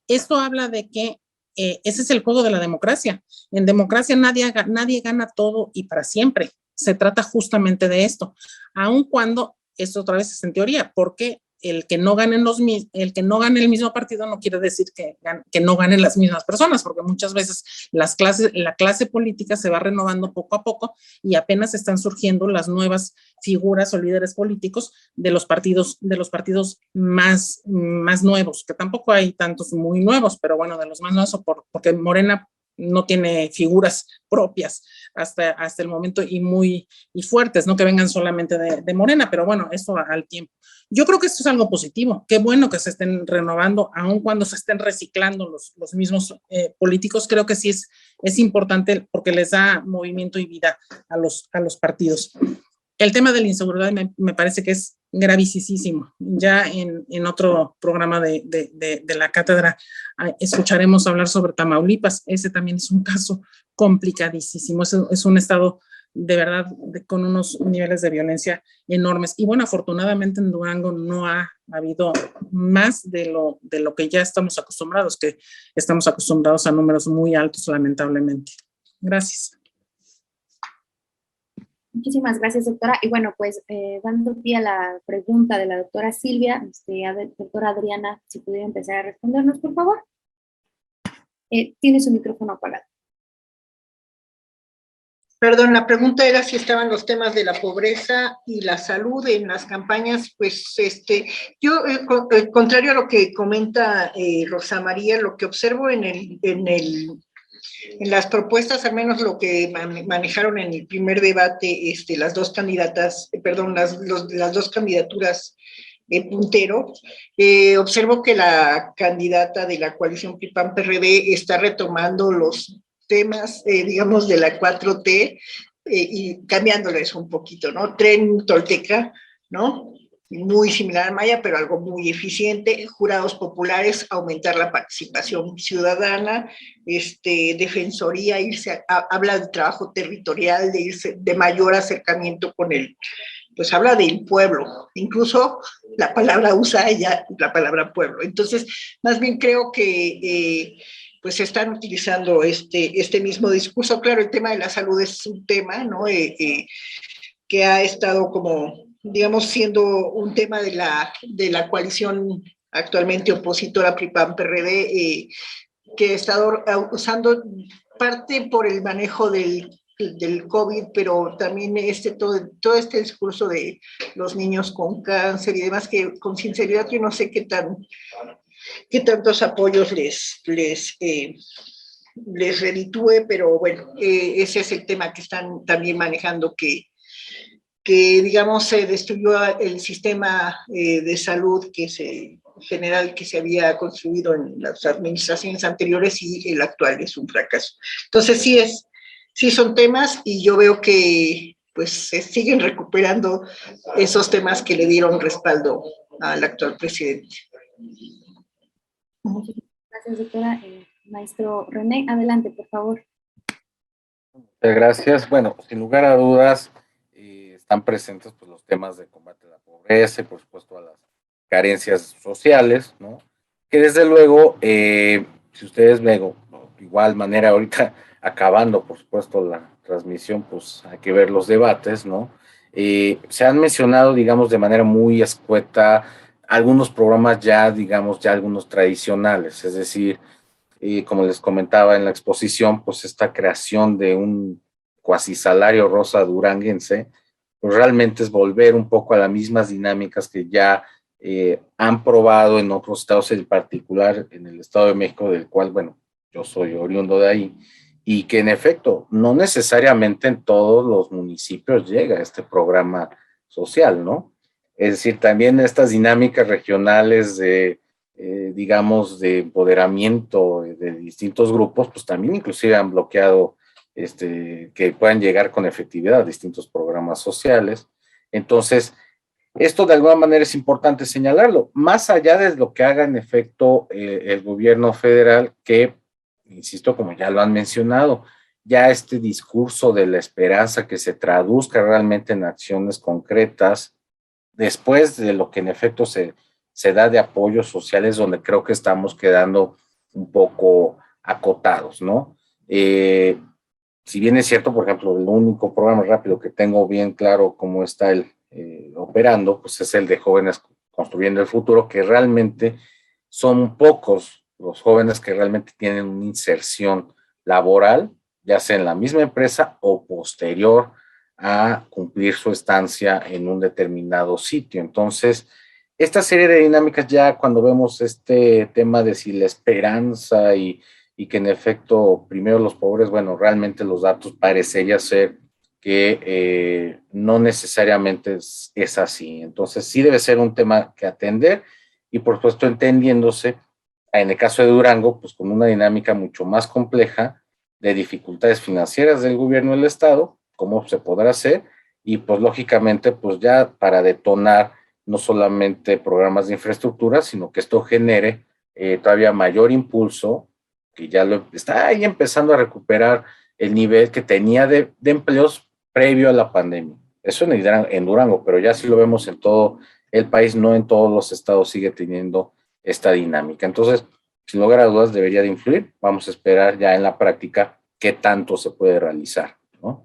Esto habla de que ese es el juego de la democracia. En democracia nadie gana todo y para siempre. Se trata justamente de esto, aun cuando esto otra vez es en teoría, porque el que no gane el mismo partido no quiere decir que no ganen las mismas personas, porque muchas veces la clase política se va renovando poco a poco y apenas están surgiendo las nuevas figuras o líderes políticos de los partidos más nuevos, que tampoco hay tantos muy nuevos, pero bueno, de los más nuevos, porque Morena no tiene figuras propias hasta el momento y fuertes, no que vengan solamente de Morena, pero bueno, eso al tiempo. Yo creo que esto es algo positivo, qué bueno que se estén renovando, aun cuando se estén reciclando los mismos políticos, creo que sí es importante porque les da movimiento y vida a los partidos. El tema de la inseguridad me parece que es gravísimo. Ya en otro programa de la cátedra escucharemos hablar sobre Tamaulipas. Ese también es un caso complicadísimo. Es un estado de verdad con unos niveles de violencia enormes. Y bueno, afortunadamente en Durango no ha habido más de lo que ya estamos acostumbrados, que estamos acostumbrados a números muy altos, lamentablemente. Gracias. Muchísimas gracias, doctora. Y bueno, pues dando pie a la pregunta de la doctora Silvia, doctora Adriana, si pudiera empezar a respondernos, por favor. Tiene su micrófono apagado. Perdón, la pregunta era si estaban los temas de la pobreza y la salud en las campañas. Pues yo, contrario a lo que comenta Rosa María, lo que observo en las propuestas, al menos lo que manejaron en el primer debate, las dos candidatas, las dos candidaturas puntero, observo que la candidata de la coalición PRI-PAN-PRD está retomando los temas, digamos, de la 4T y cambiándoles un poquito, ¿no? Tren Tolteca, ¿no? Muy similar a Maya, pero algo muy eficiente, jurados populares, aumentar la participación ciudadana, defensoría, habla de trabajo territorial, de mayor acercamiento con pues habla del pueblo, incluso la palabra usa ella, la palabra pueblo. Entonces, más bien creo que pues están utilizando este mismo discurso. Claro, el tema de la salud es un tema, ¿no? Que ha estado como, digamos, siendo un tema de la coalición actualmente opositora PRI-PAN-PRD, que ha estado usando parte por el manejo del del COVID, pero también todo este discurso de los niños con cáncer y demás, que con sinceridad yo no sé qué tantos apoyos les reditúe, pero bueno, ese es el tema que están también manejando, que digamos se destruyó el sistema de salud general que se había construido en las administraciones anteriores, y el actual es un fracaso. Entonces sí son temas, y yo veo que pues se siguen recuperando esos temas que le dieron respaldo al actual presidente. Muchas gracias, doctora. Maestro René, adelante, por favor. Muchas gracias. Bueno, sin lugar a dudas, están presentes pues, los temas de combate a la pobreza y, por supuesto, a las carencias sociales, ¿no? Que desde luego, si ustedes ven, de igual manera, ahorita acabando, por supuesto, la transmisión, pues hay que ver los debates, ¿no? Se han mencionado, digamos, de manera muy escueta algunos programas ya, digamos, ya algunos tradicionales, es decir, como les comentaba en la exposición, pues esta creación de un cuasi salario rosa duranguense, pues realmente es volver un poco a las mismas dinámicas que ya han probado en otros estados, en particular en el Estado de México, del cual, bueno, yo soy oriundo de ahí, y que en efecto no necesariamente en todos los municipios llega este programa social, ¿no? Es decir, también estas dinámicas regionales de digamos, de empoderamiento de distintos grupos, pues también inclusive han bloqueado que puedan llegar con efectividad a distintos programas sociales. Entonces, esto de alguna manera es importante señalarlo, más allá de lo que haga en efecto el gobierno federal, que, insisto, como ya lo han mencionado, ya este discurso de la esperanza que se traduzca realmente en acciones concretas, después de lo que en efecto se da de apoyos sociales, donde creo que estamos quedando un poco acotados, ¿no? Si bien es cierto, por ejemplo, el único programa rápido que tengo bien claro cómo está operando, pues es el de Jóvenes Construyendo el Futuro, que realmente son pocos los jóvenes que realmente tienen una inserción laboral, ya sea en la misma empresa o posterior a cumplir su estancia en un determinado sitio. Entonces, esta serie de dinámicas ya cuando vemos este tema de si la esperanza y que en efecto primero los pobres, bueno, realmente los datos parecería ser que no necesariamente es así. Entonces sí debe ser un tema que atender y por supuesto entendiéndose, en el caso de Durango, pues con una dinámica mucho más compleja de dificultades financieras del gobierno del estado, cómo se podrá hacer y pues lógicamente pues ya para detonar no solamente programas de infraestructura, sino que esto genere todavía mayor impulso, que ya está ahí empezando a recuperar el nivel que tenía de empleos previo a la pandemia. Eso en Durango, pero ya sí lo vemos en todo el país, no en todos los estados sigue teniendo esta dinámica. Entonces, sin lugar a dudas, debería de influir. Vamos a esperar ya en la práctica qué tanto se puede realizar, ¿no?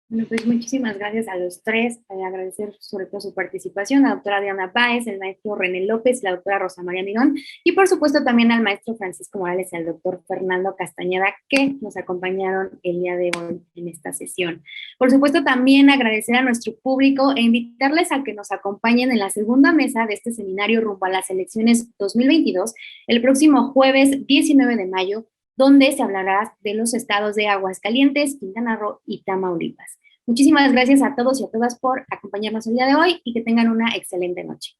Bueno, pues muchísimas gracias a los tres. Agradecer sobre todo su participación, a la doctora Diana Báez, el maestro René López, la doctora Rosa María Mirón, y por supuesto también al maestro Francisco Morales y al doctor Fernando Castañeda, que nos acompañaron el día de hoy en esta sesión. Por supuesto también agradecer a nuestro público e invitarles a que nos acompañen en la segunda mesa de este seminario rumbo a las elecciones 2022, el próximo jueves 19 de mayo, donde se hablará de los estados de Aguascalientes, Quintana Roo y Tamaulipas. Muchísimas gracias a todos y a todas por acompañarnos el día de hoy y que tengan una excelente noche.